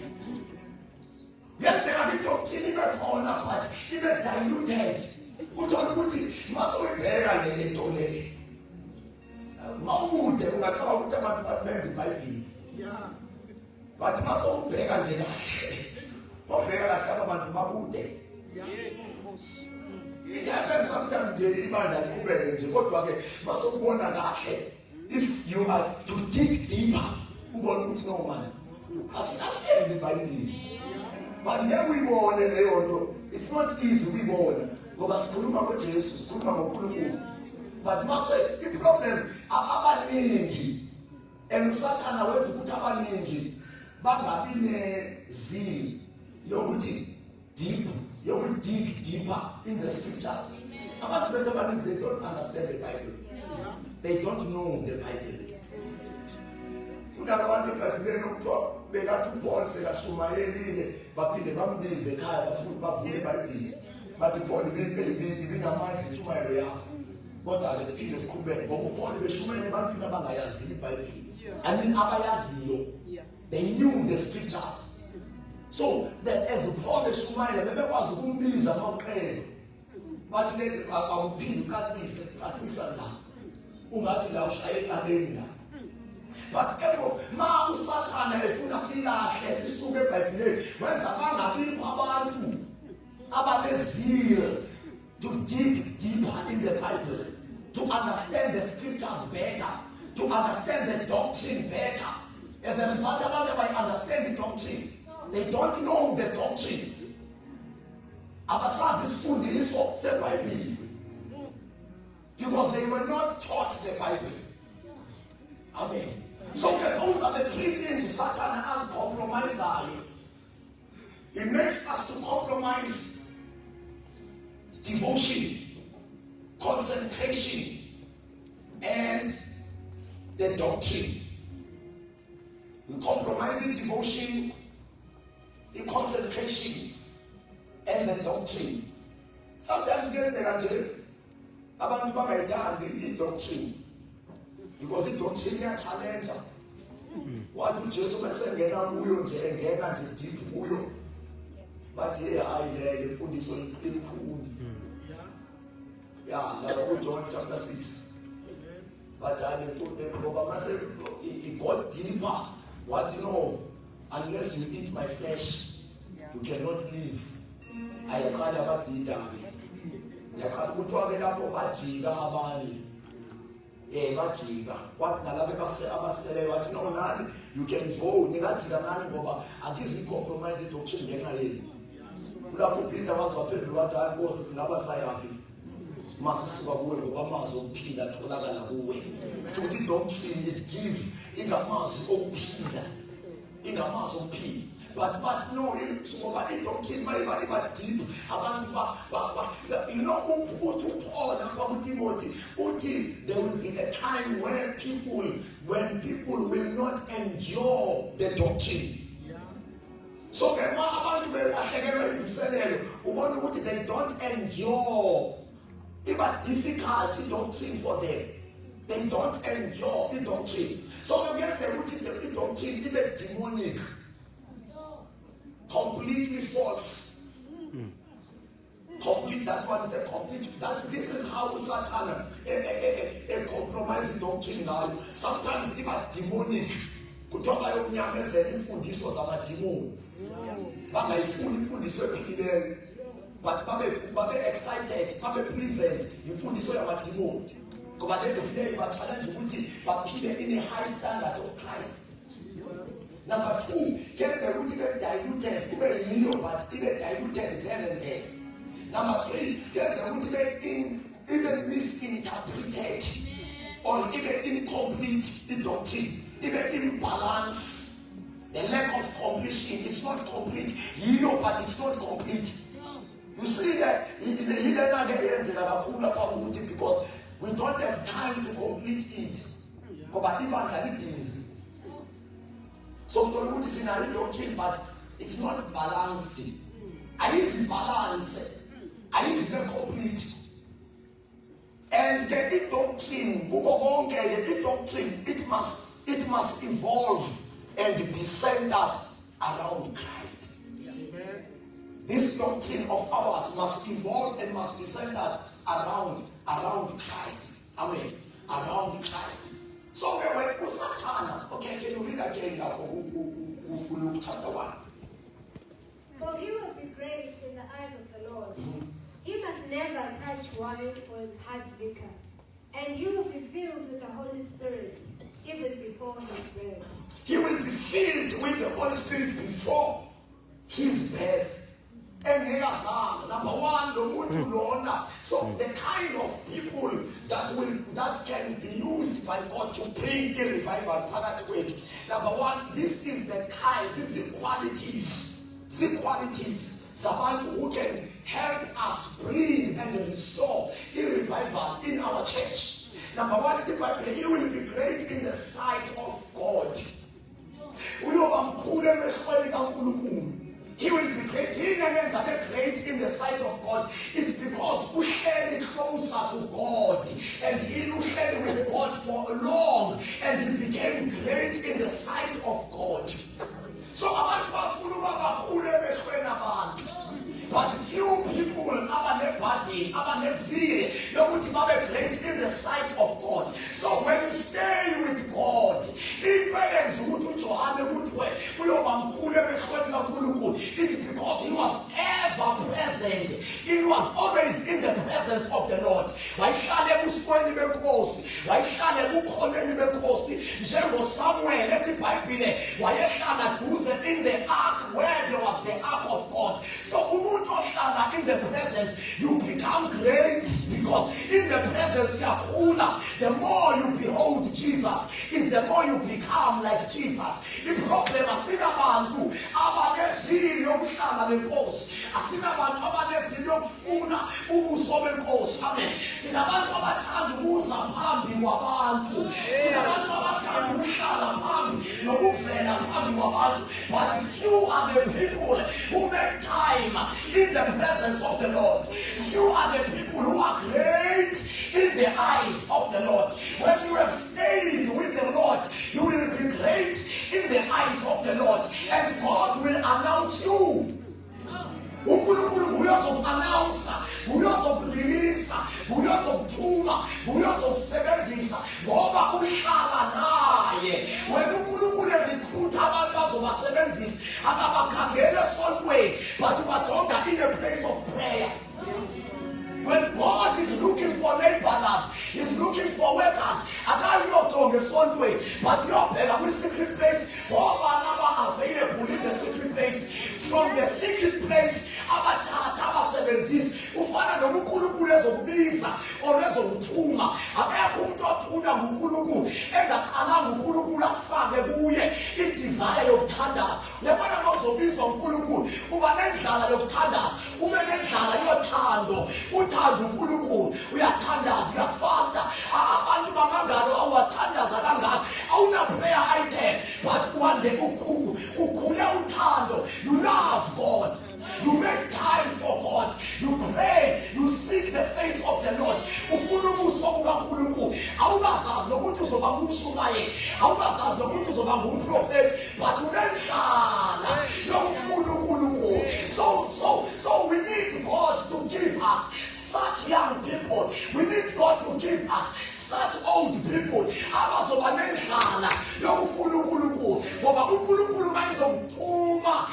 Speaker 1: Yes, there are the doctrine even corner, but even diluted. We don't put it. Must we bear a little day? Mahmoud, we are talking about men's Bible. But must we bear a little day? What bear a little bit? It happens sometimes nje ibandla liqhubeke nje kodwa ke masokubona kahle if you are to dig deeper ubona ukuthi no man asiyenzi iBhayibheli but ngeke uyibone leyo nto it's not easy uyibone ngoba sikhuluma ngoJesu sikhuluma ngoNkulunkulu but mase iproblem abaningi usathana wenza ukuthi abaningi bangabi nezili yokuthi dig deeper in the scriptures. Abantu bethu abaningi they don't understand the Bible. They don't know the Bible. Unabantu bathibele ukuthiwa bekathi uPaul sekashumayelile baphinde bambize ekhaya bafuthi bavule iBhayibheli bathi Paul ibinamandla intshumayelo yakho kodwa ake siphinde siqhubeke ngoba uPaul beshumayela ebantwini abangayaziyo iBhayibheli. I mean abayaziyo. They knew the scriptures. So that as Paul beshumayela bebekwazi ukumbiza amaqhele bathi le awuphinde uqaqisa la ungathi la ushaya ekaleni la. But ebo ma usathana efuna silahle sisuke eBhayibhelini wenza bangabikho abantu abanezilo to dig deeper in the Bible, to understand the scriptures better, to understand the doctrine better. As a result, abantu by understand the doctrine, they don't know the doctrine. Abasazi isifundiso seBhayibheli because they were not taught the Bible. Amen. So those are the three things Satan has compromised. It makes us to compromise devotion, concentration, and the doctrine. We compromise in devotion, in concentration, and the doctrine. Sometimes you get the abantu bangayithandi doctrine. Because it doctrine challenge. What do Jesus mesengena kuyo nje engena nje deep kuyo. But here I imfundiso elikhulu. Yeah, like John chapter 6. But I ngoba mase it got deeper. What you know, unless you eat my flesh, you cannot live. Ayakhala abadida ke. Yakhala kuthiwa ke lapho bajika abanye. Bajika wathi nalabe abasele wathi no nani you can go nikajika nani ngoba akizi compromise doctrine ngenxa yenu kulapho Peter wazwaphendula wathi hayi Nkosi singaba sayaphi masisuka kuwe ngoba amazi okuphila atholakala kuwe ukuthi doctrine it give ingamazi okuphila ingamazi okuphila but no ngoba idoctrine mayiba deep abantu you know uthi Paul lapha kuTimothy uthi there will be a time when people will not endure the doctrine. So ke ma abantu belahlekelwa iziselelo ubona ukuthi they don't endure. It's difficult doctrine for them. They don't endure the doctrine. So we get the doctrine ibe demonic. Completely false. Complete that one is a complete that this is how Satan a compromising doctrine now. Sometimes it's demonic. Kuthiwa bayomnyamezela imfundiso zamadimoni. Bangayifuni imfundiso ephilileyo. But babe excited, babe pleasant imfundiso yamadimoni. Ngoba le ba challenge ukuthi baphile in a high standard of Christ. Number 2, get the root diluted, but diluted there and there. Number 3, get the root even misinterpreted or even incomplete in doctrine, even imbalance. The lack of completion is not complete. But it's not complete. You see that because we don't have time to complete it. But even busy. So to see doctrine, but it's not balanced. I use balance. I use complete. And the doctrine, it must evolve and be centered around Christ. Amen. This doctrine of ours must evolve and must be centered around Christ. Amen. Around Christ. So when Satan, okay, can you read again Luke chapter 1?
Speaker 3: For he will be great in the eyes of the Lord. He must never wine or in hard liquor. And you will be filled with the Holy Spirit even before his birth.
Speaker 1: He will be filled with the Holy Spirit before his birth. And number one, the muntu lona. So the kind of people that can be used by God to bring the revival. Number one, this is the kind, this is the qualities. Someone who can help us bring and restore the revival in our church. Number one, he will be great in the sight of God. He will be great. He remains great in the sight of God. It's because we stand closer to God. And he stayed with God for long. And he became great in the sight of God. So abantu bafuna bakhule emehlweni abantu. But few people abanebody, abanezile yokuthi babe great in the sight of God. So when you stay with God, it means ukuthi uJohane kuthiwe uyoba mkhulu emehlweni kaNkulunkulu. It's because he was ever present. He was always in the presence of the Lord. Wayehlala ebusweni benkosi, wayehlala ebukhoneni benkosi. NjengoSamuel ethi iBhayibhile wayehlala duze in the ark where there was the ark of God. So umuntu ohlala in the presence, you become great because in the presence yakhula. The more you behold Jesus, is the more you become like Jesus. The problem asinabantu abanezilo yokuhlala nenkosi, asinabantu abanezilo yokufuna ubuso benkosi. Amen. Sinabantu abathanda ukuza phambi kwabantu, sinabantu abathanda ukuhlala phambi nokuvela phambi kwabantu. But few are the people who make time in the presence of the Lord. Few are the people who are great in the eyes of the Lord. When you have stayed with the Lord, you will be great in the eyes of the Lord, and God will announce you. uNkulunkulu uyozokuannounce, uyozokurelease, uyozokuthuma, uyozokusebenzisa ngoba uhlala naye. Wena uNkulunkulu recruit abantu azobasebenzisa akabakhangela esontweni but ubajonga in a place of prayer. When God is looking for laborers, He's looking for workers. But you're in secret place. All are available in the secret place. From the secret place, abathatha abasebenzi ufana nomukhulunkulu ezokubiza orezokuthuma. Akekho umuntu othuna nguNkulunkulu engaqalanga uNkulunkulu afake kuye idesire yokuthandaza. Yabona mawuzobizwa uNkulunkulu uba nendlala yokuthandaza, ube nendlala yothando. Uthanda uNkulunkulu, uyathandaza, uyafasta. Abantu bamangalo awathandaza kangaka, awuna prayer item, but one day ukhule uthando. You love God. You make time for God. You pray. You seek the face of the Lord. Ufuna ubuso bukaNkulunkulu. Awubazazi nokuthi uzoba ngumshumayeli. Awubazazi nokuthi uzoba ngumprofeti. But unendlala yokufuna uNkulunkulu. So we need God to give us such young people. We need God to give us such old people. Abazoba nendlala yokufuna uNkulunkulu. Ngoba uNkulunkulu mayizokuthuma,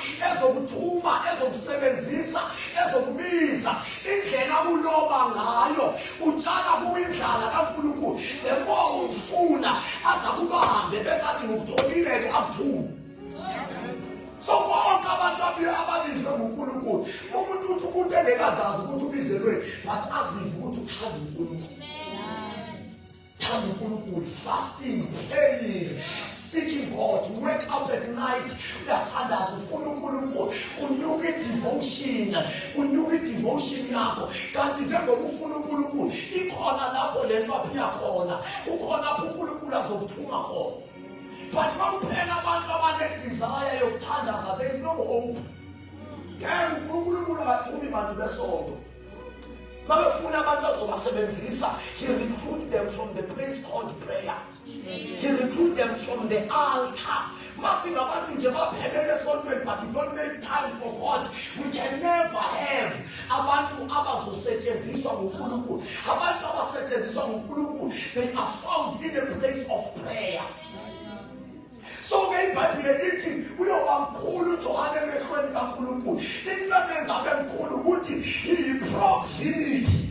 Speaker 1: ezokusebenzisa, ezokubiza indlela uloba ngayo, utshala kuindlala kaNkulunkulu. The more umfuna azakubahambe besathi ngokutholile akuthuma. So bonke abantu ababizwe nguNkulunkulu, umuntu uthi ukuthi engekazazi ukuthi ubizelwe, but azive ukuthi uthanda uNkulunkulu. Thanda uNkulunkulu, fasting, praying, seeking God, wake up at night, uyathandaza ufuna uNkulunkulu, unyuke devotion yakho. Kanti njengoba ufuna uNkulunkulu, ikhona lapho lento aphiya khona, ukhona lapho uNkulunkulu azokuthuma khona. But makuphela abantu abanedesire yokuthandaza, there is no hope. Ngeke uNkulunkulu akathumi bantu besonto. Makafuna abantu azobasebenzisa, he recruit them from the place called prayer. He recruit them from the altar. Massive abantu nje baphelele esontweni, but you don't make time for God. We can never have abantu abazosetshenziswa nguNkulunkulu. Abantu abasetshenziswa nguNkulunkulu, they are found in a place of prayer. So ngeBhayibhile lithi uyoba mkhulu uJohane emehlweni kaNkulunkulu. Into emenza abe mkhulu ukuthi iyi proximity.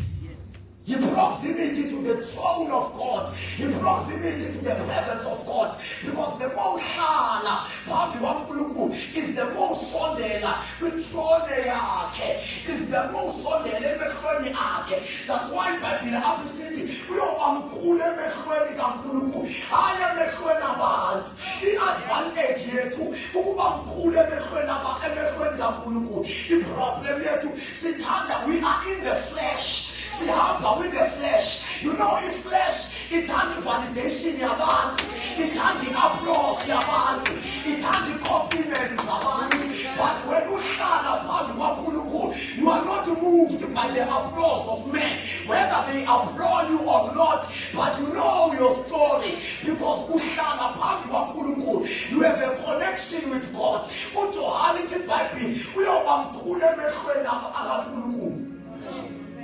Speaker 1: Your proximity to the throne of God, your proximity to the presence of God, because the more hlala phambi kwaNkulunkulu is the more sondela kwithrone yakhe, is the more sondela emehlweni akhe. That's why iBhayibhile apho sithi uyoba mkhulu emehlweni kaNkulunkulu, hayi emehlweni abantu. I-advantage yethu ukuba mkhulu emehlweni kaNkulunkulu. I-problem yethu sithanda, we are in the flesh. Sihamba with the flesh. You know, if flesh ithanda validation yabantu, ithanda applause yabantu, ithanda compliments zabantu. But when uhlala phambi kwaNkulunkulu, you are not moved by the applause of men, whether they applaud you or not. But you know your story because uhlala phambi kwaNkulunkulu, you have a connection with God. uJohane ithi iBhayibhile uyoba mkhulu emehlweni kaNkulunkulu.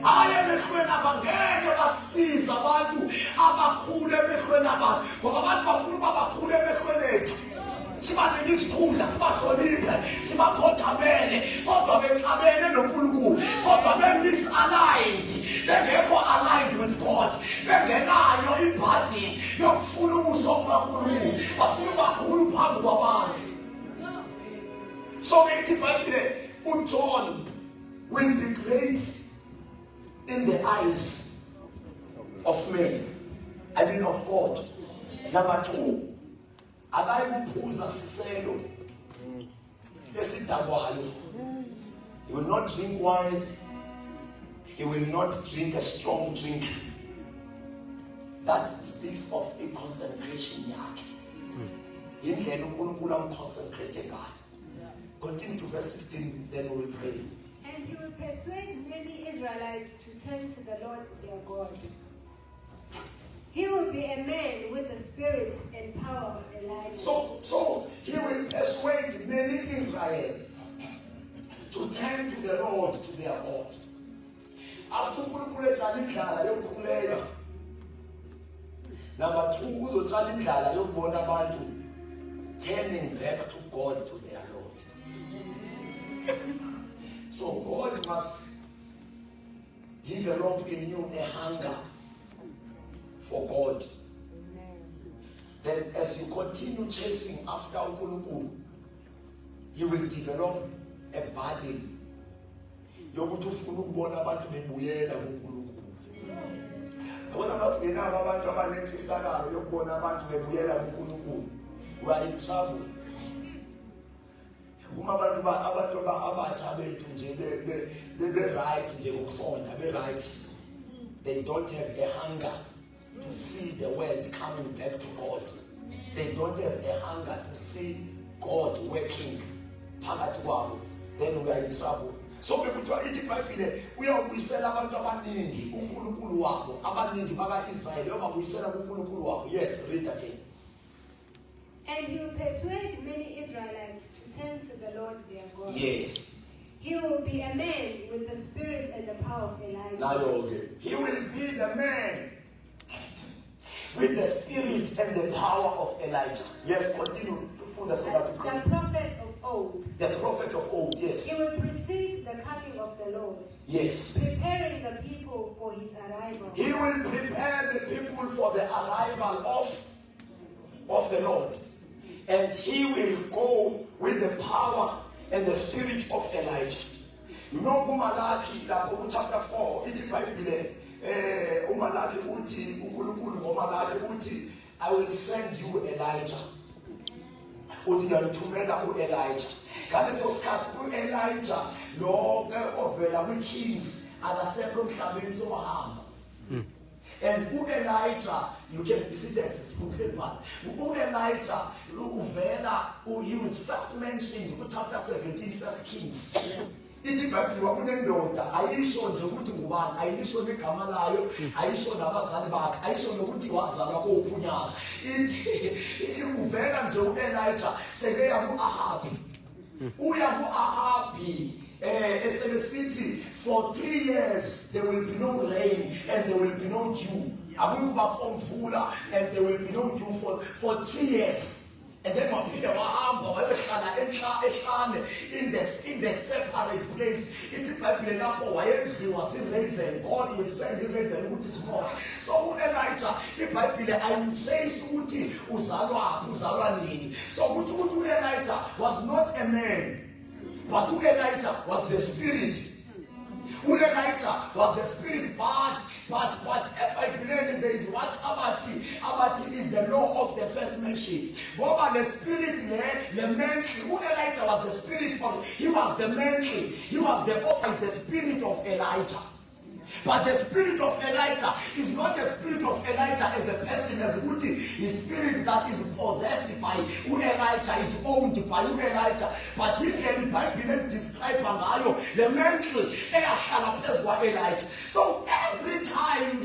Speaker 1: Hayi emehlweni abangeke basiza abantu abakhulu emehlweni abantu, ngoba abantu bafuna ukuba bakhulu emehlweni ethu. Sibanike isikhundla, sibahloniphe, sibakhothamele, kodwa bexabene noNkulunkulu, kodwa be-misaligned, bengekho aligned with God, bengenayo ibhadini yokufuna ubuso bukaNkulunkulu, bafuna ubakhulu phambi kwabantu. So ithi iBhayibhile uJohn will be great in the eyes of men, I mean of God. Number 2, akayikuphuza siselo esidakwayo. He will not drink wine. He will not drink a strong drink. That speaks of a consecration yakhe. Indlela uNkulunkulu amconsecrate ngayo. Continue to verse 16, then we will pray.
Speaker 3: And he will persuade many Israelites to turn to the Lord their God. He will be a man with the spirit and power of Elijah.
Speaker 1: So he will persuade many Israel to turn to the Lord, to their God. After uNkulunkulu etshala indlala yokukhuleka. Number 2, uzotshala indlala yokubona abantu turning back to God, to their Lord. So God must develop in you a hunger for God. Then as you continue chasing after uNkulunkulu, you will develop a burden yokuthi ufuna ukubona abantu bebuyela kuNkulunkulu. Abona basingenabo abantu abanentshisakalo yokubona abantu bebuyela kuNkulunkulu. We are in trouble. Uma abantu abatsha bethu nje be right nje ngokusonda, be right, they don't have a hunger to see the world coming back to God. They don't have a hunger to see God working phakathi kwabo. Then we are in trouble. So bekuthiwa ithi iBhayibhile uyawubuyisela abantu abaningi uNkulunkulu wabo, abaningi baka-Israyeli uyababuyisela kuNkulunkulu wabo. Yes, read again.
Speaker 3: And he will persuade many Israelites to turn to the Lord their God.
Speaker 1: Yes.
Speaker 3: He will be a man with the spirit and the power of Elijah.
Speaker 1: He will be the man with the spirit and the power of Elijah. Yes, continue to further so that you
Speaker 3: The
Speaker 1: can.
Speaker 3: prophet of old.
Speaker 1: The prophet of old, yes.
Speaker 3: He will precede the coming of the Lord,
Speaker 1: Yes.
Speaker 3: preparing the people for his arrival.
Speaker 1: He will prepare the people for the arrival of the Lord. And he will go with the power and the spirit of Elijah. You know, uMalaki, chapter 4, it's iBhayibhile. uMalaki uthi uNkulunkulu ngoMalaki uthi I will send you Elijah. Uthi ngiyamthumela uElijah. Ngaleso sikhathi uElijah lo ovela kwiKings akasekho emhlabeni sohamba. And uElijah, you can visit his footprint. uElijah he was first mentioned in chapter 17, 1 Kings. Ithi iBhayibhile unendoda ayisho nje ukuthi ngubani, ayisho negama layo, ayisho nabazali bakhe, ayisho nokuthi wazalwa kuphi unyaka. Ithi uvela nje uElijah sekeya kuAhabi. Uya kuAhabi esebesithi for 3 years there will be no rain and there will be no dew. Akuba komvula and there will be no dew for 3 years. And then waphinde wahamba wayehlala ehlane in the separate place. Ithi iBhayibhile lapho wayedliwa ziraven. God will send iraven ukuthi simoshe. So uElijah iBhayibhile ayimchase ukuthi uzalwa nini. So ukuthi uElijah was not a man, but uElijah was the spirit. Elijah was the spirit, but there is what Abati is the law of the first mention. But the spirit the mention. Elijah was the spirit of, he was the mention, he was the office, the spirit of Elijah. But the spirit of Elijah is not the spirit of Elijah as a person, as the spirit that is possessed by Elijah, is owned by Elijah. But he can Bible describe the mental Elijah. So every time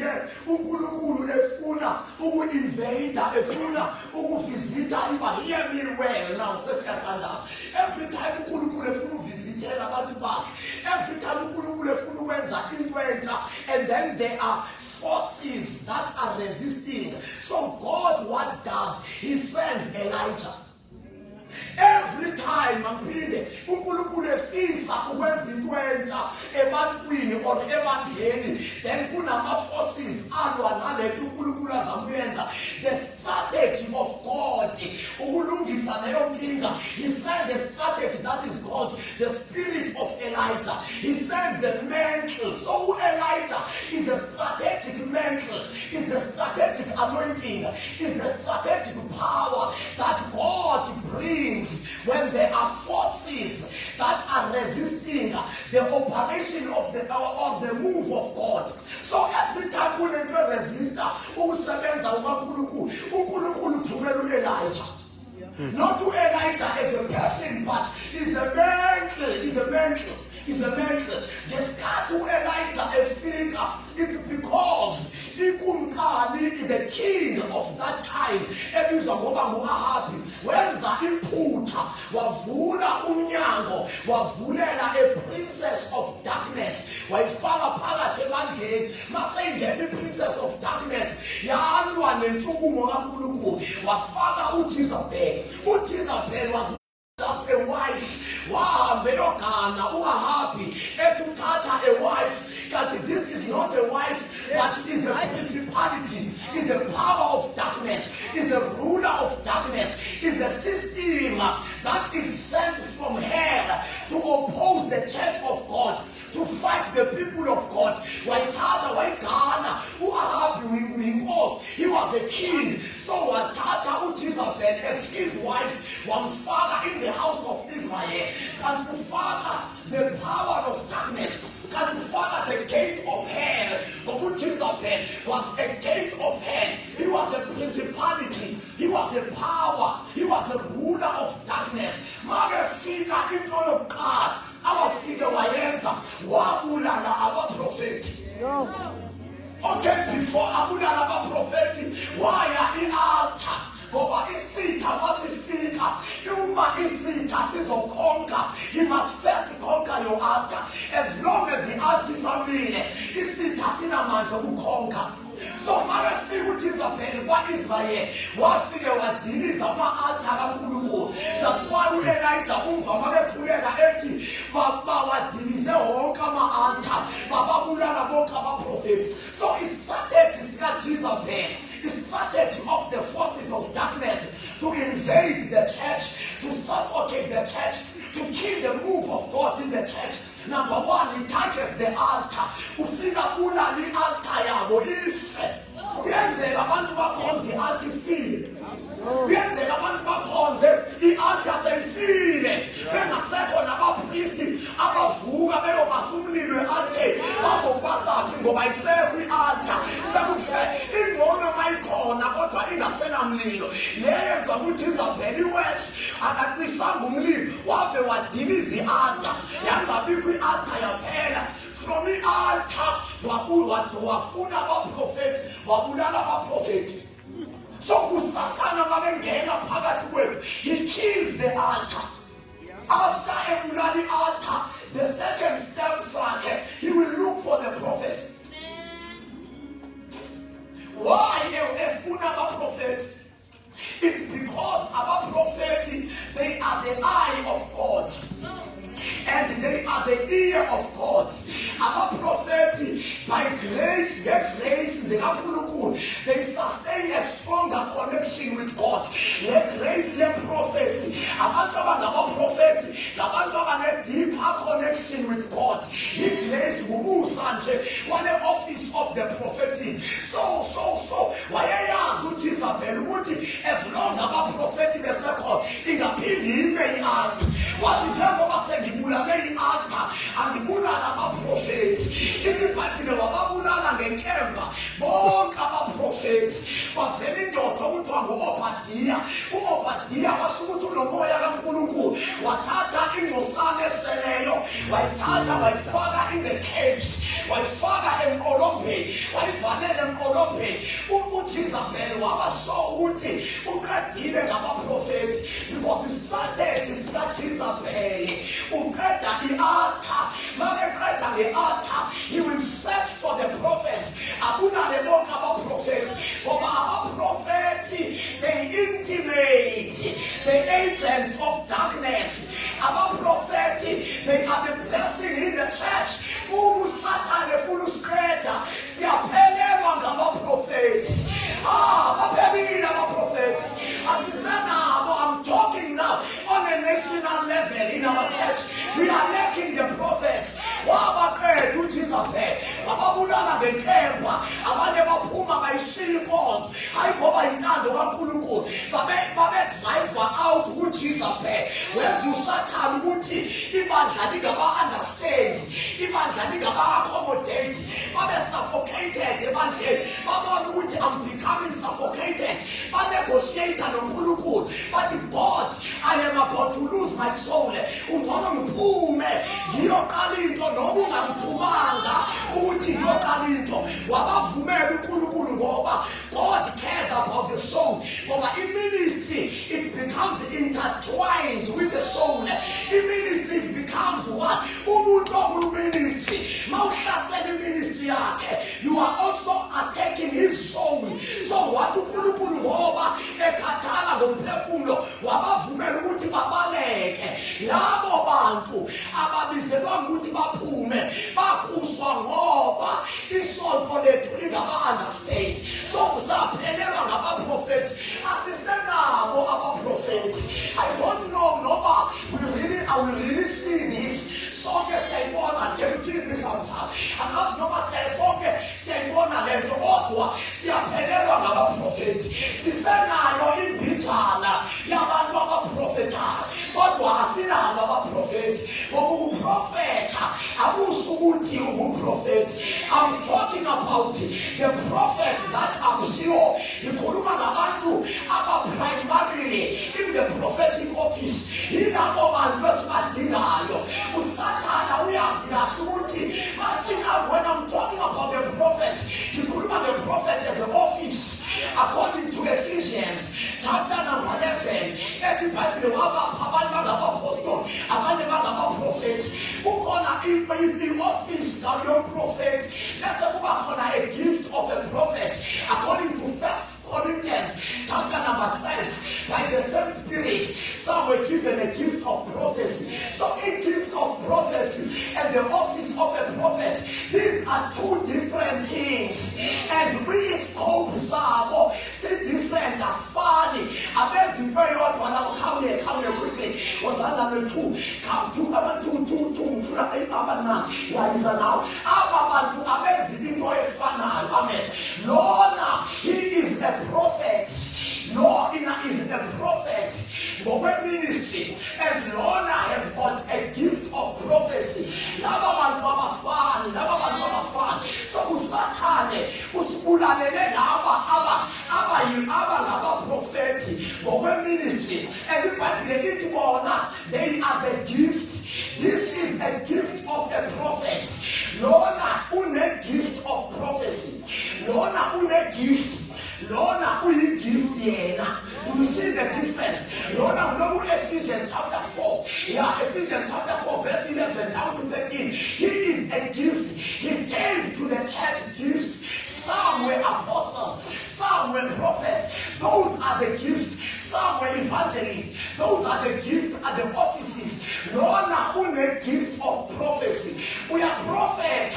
Speaker 1: uNkulunkulu efuna uku-invade, efuna ukuvisita, hear me well now, sesiyathandaza. Every time uNkulunkulu efuna uvisitela abantu bakhe, every time uNkulunkulu efuna ukwenza into entsha, and then there are forces that are resisting. So God, what does? He sends Elijah. Every time uNkulunkulu efisa ukwenza into entsha ebantwini or ebandleni, then kunama forces alwa nalethu uNkulunkulu azamyenza. The strategy of God ukulungisa leyo nkinga, he sent the strategy that is called the spirit of Elijah. He sent the mantle. So Elijah is the strategic mantle, is the strategic anointing, is the strategic power that God brings when there are forces that are resisting the operation of the move of God. So every time we resist, uNkulunkulu thumela Elijah. Not to Elijah as a person, but is a mantle, is a mantle. Is a mantle. The start to Elijah a figure. It's because Ikunkani, the king of that time, Ahabi, wenza iphutha, wavula umnyango, wavulela a princess of darkness, wayifaka phakathi emandleni. Maseyingena i-princess of darkness, yalwa nentshukumo kaNkulunkulu, wafaka uJezebel. uJezebel was just a wife. Wow, Belogana, Uahabi, Etutata, a wife. That this is not a wife, but it is a principality, is a power of darkness, is a ruler of darkness, is a system that is sent from hell to oppose the church of God, to fight the people of God. Waitata, Waigana, Uahabi, he was a king. So Watata UJezebel as his wife, one father in the house of Israel, and to father the power of darkness, and to father the gate of hell. The Jezebel was a gate of hell. He was a principality. He was a power. He was a ruler of darkness. Magafika into of God. Our figure wayenza wabulala our prophet. Okay, before abulala our prophet, why i-altar? Ngoba isitha masifika, uma isitha sizokhonka, he must first conquer your altar. As long as the altar is amile, isitha sinamandla ukukhonka. So makafika uJezebel kwa-Israel, wafike wadiliza ama-altar kaNkulunkulu. That's why uElijah umva mabekhuleka ethi bawadilize wonke ama-altar, bababulala bonke abaprofethi. So istrategy sikaJezebel, the strategy of the forces of darkness to invade the church, to suffocate the church, to kill the move of God in the church. Number one, he targets the altar. Ufika bulala i-altar yabo ife. Kuyenzeka abantu bakhonze i-altar ifile. Kuyenzeka abantu bakhonze i-altar seyifile. Bengasekho nabapristi abavuka beyobasa umlilo e-altar bazobasaphi ngoba ayisekho i-altar. Sekufe ingcono mayikhona kodwa ingasenamlilo. Leyenza uJezebel iwesi akacisanga umlilo wave wadiliza i-altar yangabikho i-altar yaphela. From the altar wafuna abaprofethi, wabulala abaprofethi. So uSathana mabengena phakathi kwethu, he kills the altar. After ebulala i-altar, the second step sakhe, he will look for the prophets. Why efuna abaprofethi? It's because our prophet, they are the eye of God. And they are the ear of God. Our prophet, by grace, they sustain a stronger connection with God. The grace, the prophecy. Our prophet, a deeper connection with God. The grace, one office of the prophetic. So, why as long as our prophetic is called, in the opinion, may act. What the Jehovah said, he will lay altar and the Buddha prophets. It is like the Wababula and the Kemba, more our prophets, but very daughter Opatia, was to no more Kuluku, Watata in Mosane Seleo, my father, my father in the caves, my father in Colombe, my father in Colombe, Uchizabel, Waba so Uti, Ukatine, our prophets, because the strategy is that he will search for the prophets. Abuna the more about prophets. For our prophet, they intimate the agents of darkness. Our prophet, they are the blessing in the church. Satan, the full spreader. See a penny among our prophets. A penny our prophets. As he said now, I'm talking now on a national level in our church. We are lacking the prophets. Where do Satan understand? Accommodate. Suffocated. I'm becoming suffocated. But God, I am about to lose my soul. God cares about the soul. But in ministry, it becomes intertwined with the soul. In ministry, it becomes what? Ministry. Ministry, you are also attacking his soul. So what to ekatala ngomphefumulo wabavumela ukuthi babaleke labo bantu ababizelwa ukuthi baphume bakhuswa ngoba isonto lethu lingaba-understand. So kusaphelelwa ngaba-prophets asisenabo aba-prophets. I don't know noma I will really see this. Sonke siyayibona, can you give me some time? Angazi noma sonke siyayibona lento kodwa siyaphelelwa ngaba-prophets. Sisenayo imbijana yabantu abaprofetayo kodwa asinabo abaprofethi. Ngoba ukuprofetha akusho ukuthi ungumprofethi. I'm talking about the prophets that are pure. Ngikhuluma ngabantu primarily in the prophetic office. Yilabo bantu esibadingayo. Usathana uyazi kahle ukuthi when I'm talking about the prophets, ngikhuluma the prophet as an office. According to Ephesians chapter number 11, ethi Bible abantu bangaba-apostle, abanye bangaba-prophet. Kukhona i-office yomprofethi bese kuba khona a gift of a prophet. According to 1 Corinthians chapter number 12, by the same Spirit, some were given a gift of prophecy. So a gift of prophecy and the office of a prophet, these are two different things. And we scope sabo see different as funny. I bet you very well to come here quickly. Was another two. Come to about two yeah, is now. Abantu abenzi into efanayo. Amen. Lord, he is a prophet. Lord is a prophet. Gobe ministry. And Lord has got a gift of prophecy. Laba bantu abafani. So usathane usibulalele laba prophecy. Gobe ministry. And the Bible they are the gift. This is a gift of a prophet. Lona une gift of prophecy. Lona une gift. Lona une gift yena. Do you see the difference? Lona no Ephesians chapter 4. Yeah, Ephesians chapter 4 verse 11 down to 13. He is a gift. He gave to the church gifts. Some were apostles. Some were prophets. Those are the gifts. somewhere evangelists. Those are the gifts and the offices. Lona une gift of prophecy. We are prophet,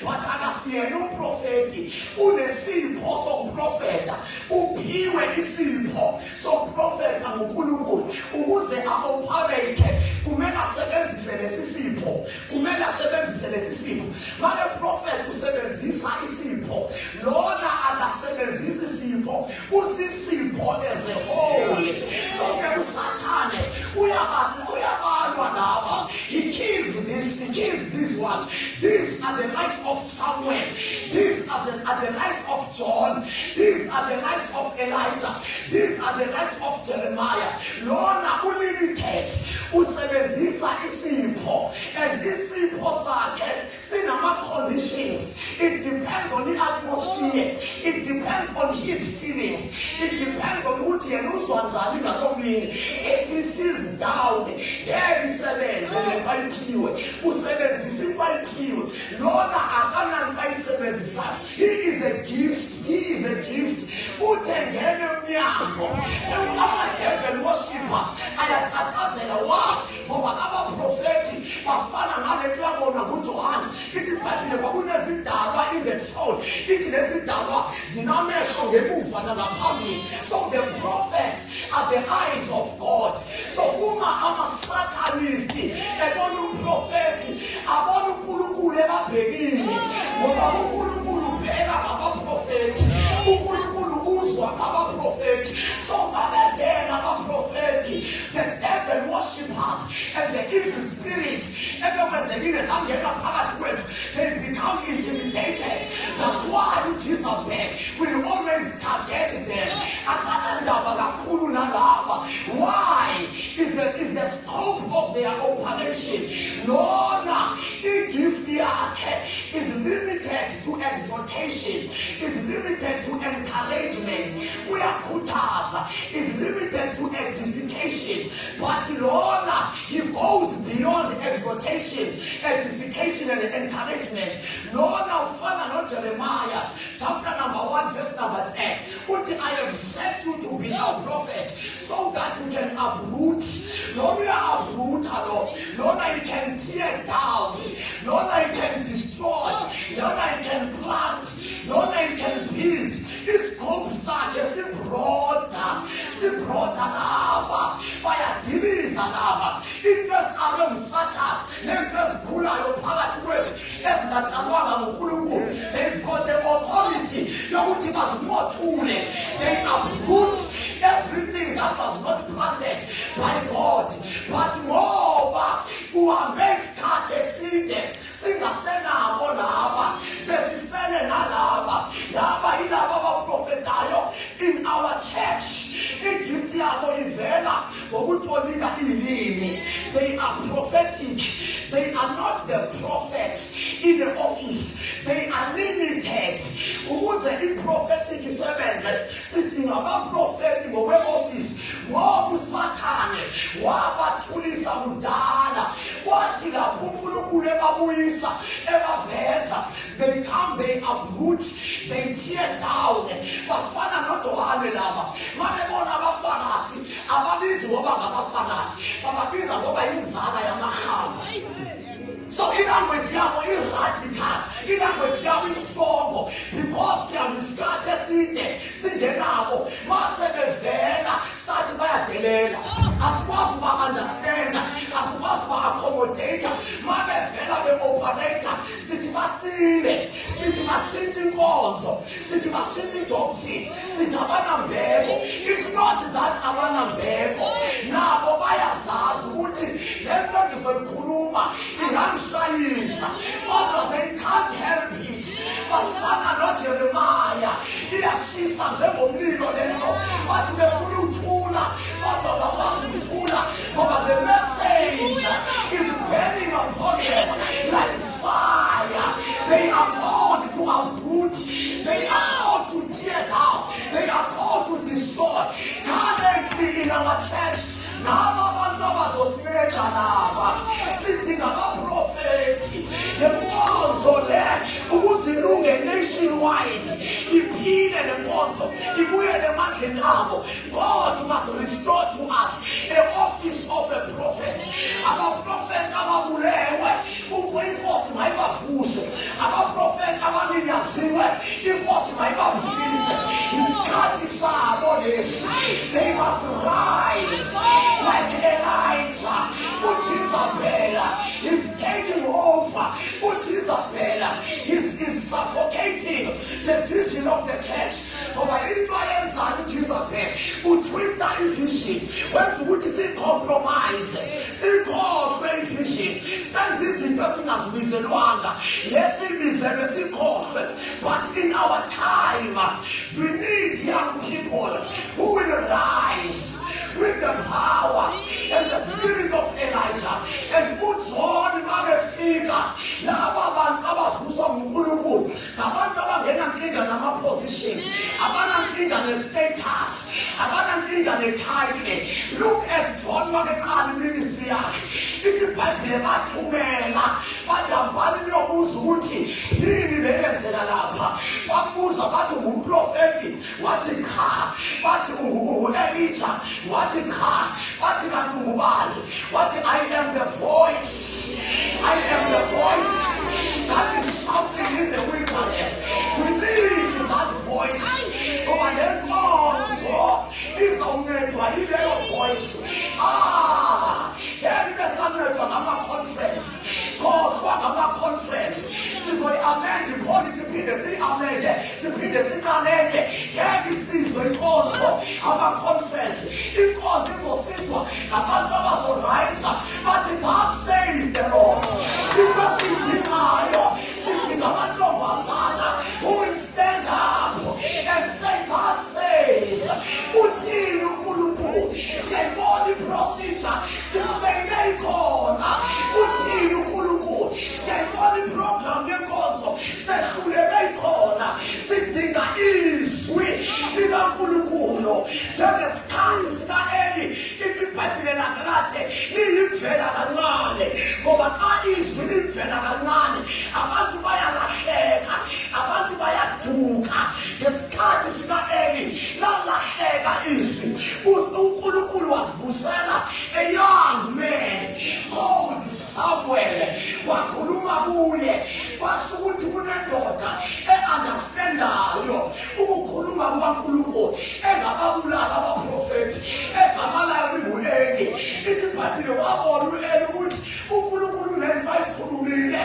Speaker 1: but anasiye no prophet. Une simple so prophet. Upiwe isimple so prophet angukulunkulu. Ukuze operate kumela sebenzise lesisipho. Kumela sebenzise lesisipho. Manje prophet usebenzisa isipho. Lona akasebenzisa isipho. Usisipho as a whole. So ke Satan uyabalwa laba. He kills this, he kills this one. These are the lives of Samuel. These are the lives of John. These are the lives of Elijah. These are the lives of Jeremiah. Lona unlimited usebenzisa isipho, and isipho sakhe sinama conditions. It depends on the atmosphere. It depends on his feelings. It depends on what he knows. If he feels down, there is sebenze lefayipiwe. Usebenzisa ifayipiwe. Lona akananka isebenzisa. He is a gift. He is a gift. Utengene umnyango. Ama-devil worshiper ayatatazela wa ngoba abaprofeti bafana nalento yabona nguJohane. Ithi iBhayibhile kwakunezidalwa in the throne. Ithi lezidalwa zinamehlo ngemuva nangaphambili. So the prophets are the eyes of God. So ama-Satanist ebona umprofeti abona uNkulunkulu ebabhekile ngoba uNkulunkulu ubheka ngabaprofeti. uNkulunkulu uzwa ngabaprofeti. So babengena abaprofeti, the devil worshippers and the evil spirits ebekwenzekile zangena phakathi kwethu, they become intimidated. That's why uJezebel will always target them. Why is the scope of their operation? Lona, the gift is limited to exhortation, is limited to encouragement. We are kutaza, is limited to edification. But Lona, he goes beyond exhortation, edification, and encouragement. Lona, Father, not Jeremiah, chapter number 1, verse number 10. I have set you to be a prophet so that you can uproot. Lord, you uproot, Lord, I can tear down. Lord, I can destroy. Lord, I can plant. Lord, I can build. This scope sakhe sibroda laba bayadiliza laba into ethalwe nguSathane nezinto ezikhulayo phakathi kwethu ezingathalwanga nguNkulunkulu. They've got the authority yokuthi bazimothule. They uproot everything that was not planted by God. But ngoba uhambe isikhathi eside singasenabo laba, sesisele nalaba yilaba abaprofetayo in our church. Igift yabo ivela ngokutolika ilimi. They are prophetic. They are not the prophets in the office. They are limited. Ukuze i-prophetic isebenze, sidinga abaprofeti ngokwe-office. Ngoba uSathane wabathulisa kudala, kwathi lapho uNkulunkulu ebabuyisa ebaveza, they come, they uproot, they tear down. Bafana noJohane laba, babebona abafarisi, ababizi ngoba ngabafarisi, bababiza ngoba inzala yamahamba. So ilanguage yabo iradical, ilanguage yabo strong, because siyamusikhathi eside singenabo mase bevela sathi bayadelela. Asikwazi uba-understand, asikwazi uba-accommodate. Ma bevela be-operate, sithi basile, sithi bashintshe inkonzo, sithi bashintshe idoctrine, sithi abanambeko. It's not that abanambeko, nabo bayazazi ukuthi lento ngizoyikhuluma ingangishayisa, kodwa they can't help it. Bafana noJeremiah, iyashisa njengomlilo lento, bathi befuna ukuthula, kodwa bakwazi ukuthula ngoba the message is burning upon them like fire. They are called to uproot, they are called to tear down, they are called to destroy. Currently in our church, naba abantu abazosineka laba, sidinga abaprofeti. The nkonzo le ukuzilunge nationwide iphile lenkonzo ibuyele emandleni abo. God must restore to us the office of a prophet. Abaprofeti ababulewe inkosi mayibavuse. Abaprofeti abaninyaziwe inkosi mayibaphilise. Isikhathi sabo lesi. They must rise like Elijah. Ujizabela is taking over. Ujizabela is suffocating the vision of the church. Ngoba into ayenzayo uJizabela utwista ivision. Wenza ukuthi sicompromise, sikhohlwe ivision. Senza izinto esingazibizelwanga. Lesibizelwe sikhohlwe. But in our time, we need young people who will rise with the power and the spirit of Elijah. And uJohn mabefika laba bantu abavuswa nguNkulunkulu, ngabantu abangenankinga nama-position, abanankinga ne-status, abanankinga ne-title. Look at John makeqala ministry yakhe. Ithi iBhayibhile bathumela bathi hambani niyobuza ukuthi yini le yenzeka lapha. Babuza bathi ungumprofeti, wathi cha. Bathi ungu-Elijah, wathi cha. Bathi kanti ungubani, wathi I am the voice. I am the voice that is shouting in the wilderness. We need that voice. Ngoba le nkonzo izawuncedwa yileyo voice. Yena besanethwa ngama-conference. Kodwa ngama-conference sizoyi-amend ipolicy, siphinde siyi-amende, siphinde siqaleke. Ngeke isizwe inkonzo ama-conference. Inkonzo izosizwa ngabantu abazorayisa bathi thus says the Lord. Into esiyidingayo sidinga amantombazana who will stand up and say thus says uthini uNkulunkulu. Siyayibona i-procedure siseyine ikhona. Uthini uNkulunkulu. Siyayibona i-program yenkonzo sehluleke ikhona. Sidinga izwi likaNkulunkulu. Njengesikhathi sika-Eli ithi iBhayibhile lakade liyimvela kancane. Ngoba xa izwi limvela kancane abantu bayalahleka, abantu bayaduka. Ngesikhathi sika-Eli lalahleka izwi. uNkulunkulu wasivusela a young man called Samuel. Wakhuluma kuye kwasho ukuthi kunendoda e-understandayo ukukhuluma kukaNkulunkulu, engababulala abaprofeti, egama layo lingu-Eli. Ithi iBhayibhile wabona u-Eli ukuthi uNkulunkulu lento ayikhulumile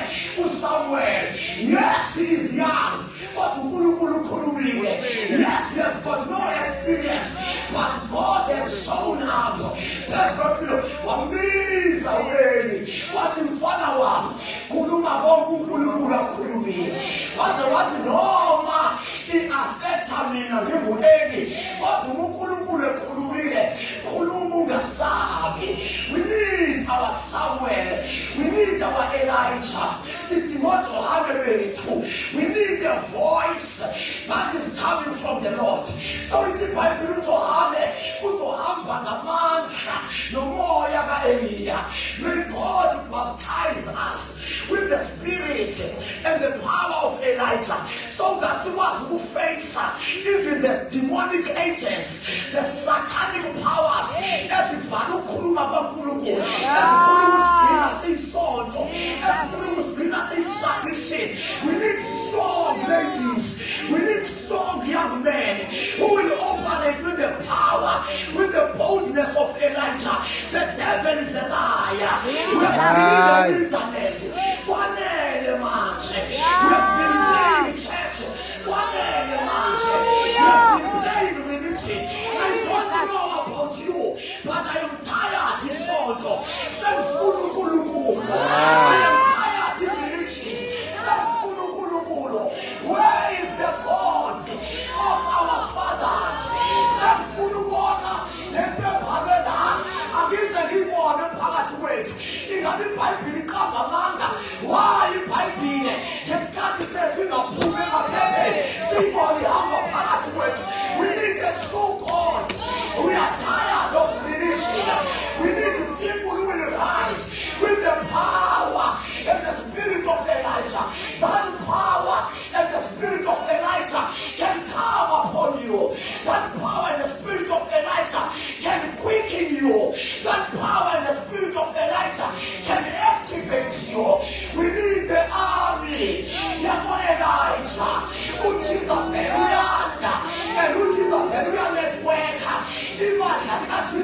Speaker 1: uSamuel. Yes, he is young, but uNkulunkulu ukhulumile. Yes, he has got no experience, but God has shown up. Phezulu wambiza u-Eli wathi mfana wami khuluma konke uNkulunkulu akhulumile. Waze wathi noma i-affecta mina ngingu-Eli, kodwa uNkulunkulu ekhulumile, khuluma ungasabi. We need our Samuel. We need our Elijah. Sithi ngoJohane bethu, we need a voice that is coming from the Lord. So ithi iBhayibhile uJohane uzohamba ngamandla nomoya ka-Eliya. May God baptize us with the spirit and the power of Elijah, so that sikwazi ukuface even the demonic agents, the satanic powers ezivala ukukhuluma kwaNkulunkulu, ezifuna ukusigcina siyisonto, ezifuna ukusigcina siyi-tradition. We need strong ladies. We need strong young men who will operate with the power, with the boldness of Elijah. The devil is a liar. We have been in the wilderness. Kwanele manje. We have been playing church. Kwanele manje. We have been playing religion. I don't know about you, but I am tired of Sonto. Sengifuna uNkulunkulu. I am tired of religion. Sengifuna uNkulunkulu. Where is the God of our fathers? Sengifuna ukubona lento ebhalwe la. Akize ngibone phakathi kwethu. Ingabe iBhayibhile iqamba amanga. Why iBhayibhile ngesikhathi sethu ingaphumi emaphepheni siyibone ihamba phakathi kwethu. We need a true God. We are tired of religion. We need people who will rise with the power and the spirit of Elijah. That power and the spirit of Elijah can come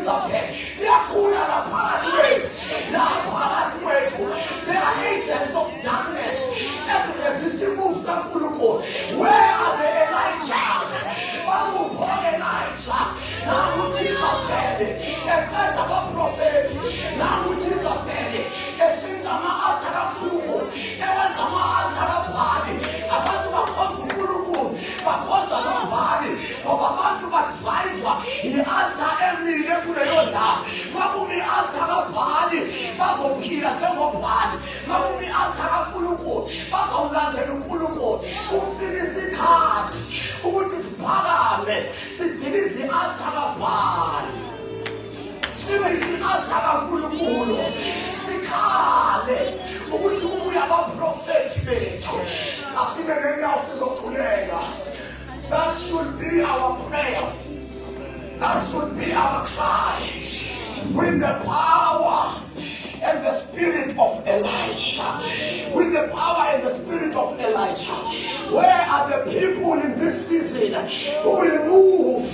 Speaker 1: Jezebel liyakhula laphakathi kwethu, laphakathi kwethu. They are agents of darkness that resist the move kaNkulunkulu. Where are the Elijahs? Bakupho Elijah, nangu Jezebel eqeda abaprofethi, nangu Jezebel eshintsha ama-altar kaNkulunkulu, ewenza ama-altar kaBhali. Abantu bakhonza uNkulunkulu, bakhonza noBhali, ngoba abantu badrayivwa i-altar emile kuleyo ndawo. Makumi i-altar kaBhali bazophila njengoBhali, makumi i-altar kaNkulunkulu bazawulandela uNkulunkulu. Kufika isikhathi ukuthi siphakame sidilize i-altar kaBhali, sibe isi-altar kaNkulunkulu, sikhale ukuthi kubuya abaprofethi bethu. Asibe ngenyawo sizokhuleka. That should be our prayer. That should be our cry. With the power and the spirit of Elijah. With the power and the spirit of Elijah. Where are the people in this season who will move?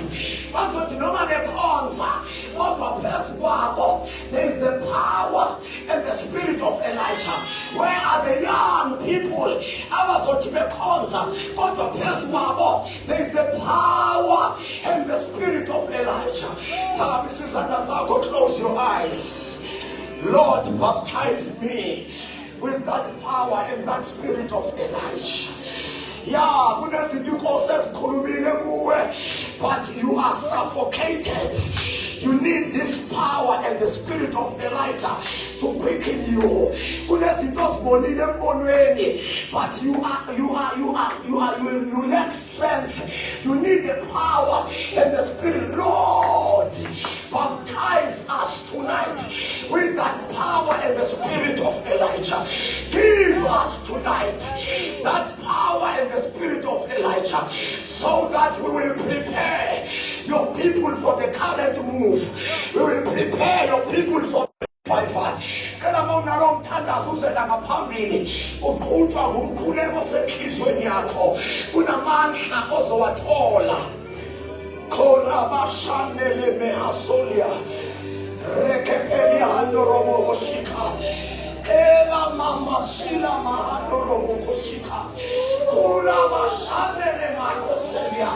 Speaker 1: Bazothi noma bekhonza kodwa phezu kwabo there is the power and the spirit of Elijah. Where are the young people abazothi bekhonza kodwa phezu kwabo there is the power and the spirit of Elijah? Phakamisa izandla zakho, close your eyes. Lord, baptize me with that power and that spirit of Elijah. Yeah, kunezinto inkosi ezikhulumile kuwe, but you are suffocated. You need this power and the spirit of Elijah to quicken you. Kunezinto ozibonile embonweni, but you lack strength. You need the power and the spirit. Lord, baptize us tonight with that power and the spirit of Elijah. Give us tonight that power and the spirit of Elijah, so that we will prepare your people for the current move. We will prepare your people for revival. Kana mawunalo mthandazo uzela ngaphambili uqhutshwa ngumkhuleko osenhlizweni yakho, kunamandla ozowathola. Korabashanele mehasolia rekepelia handorobo hoshika ela mama sila mahando robo koshika kurabashanele makoselia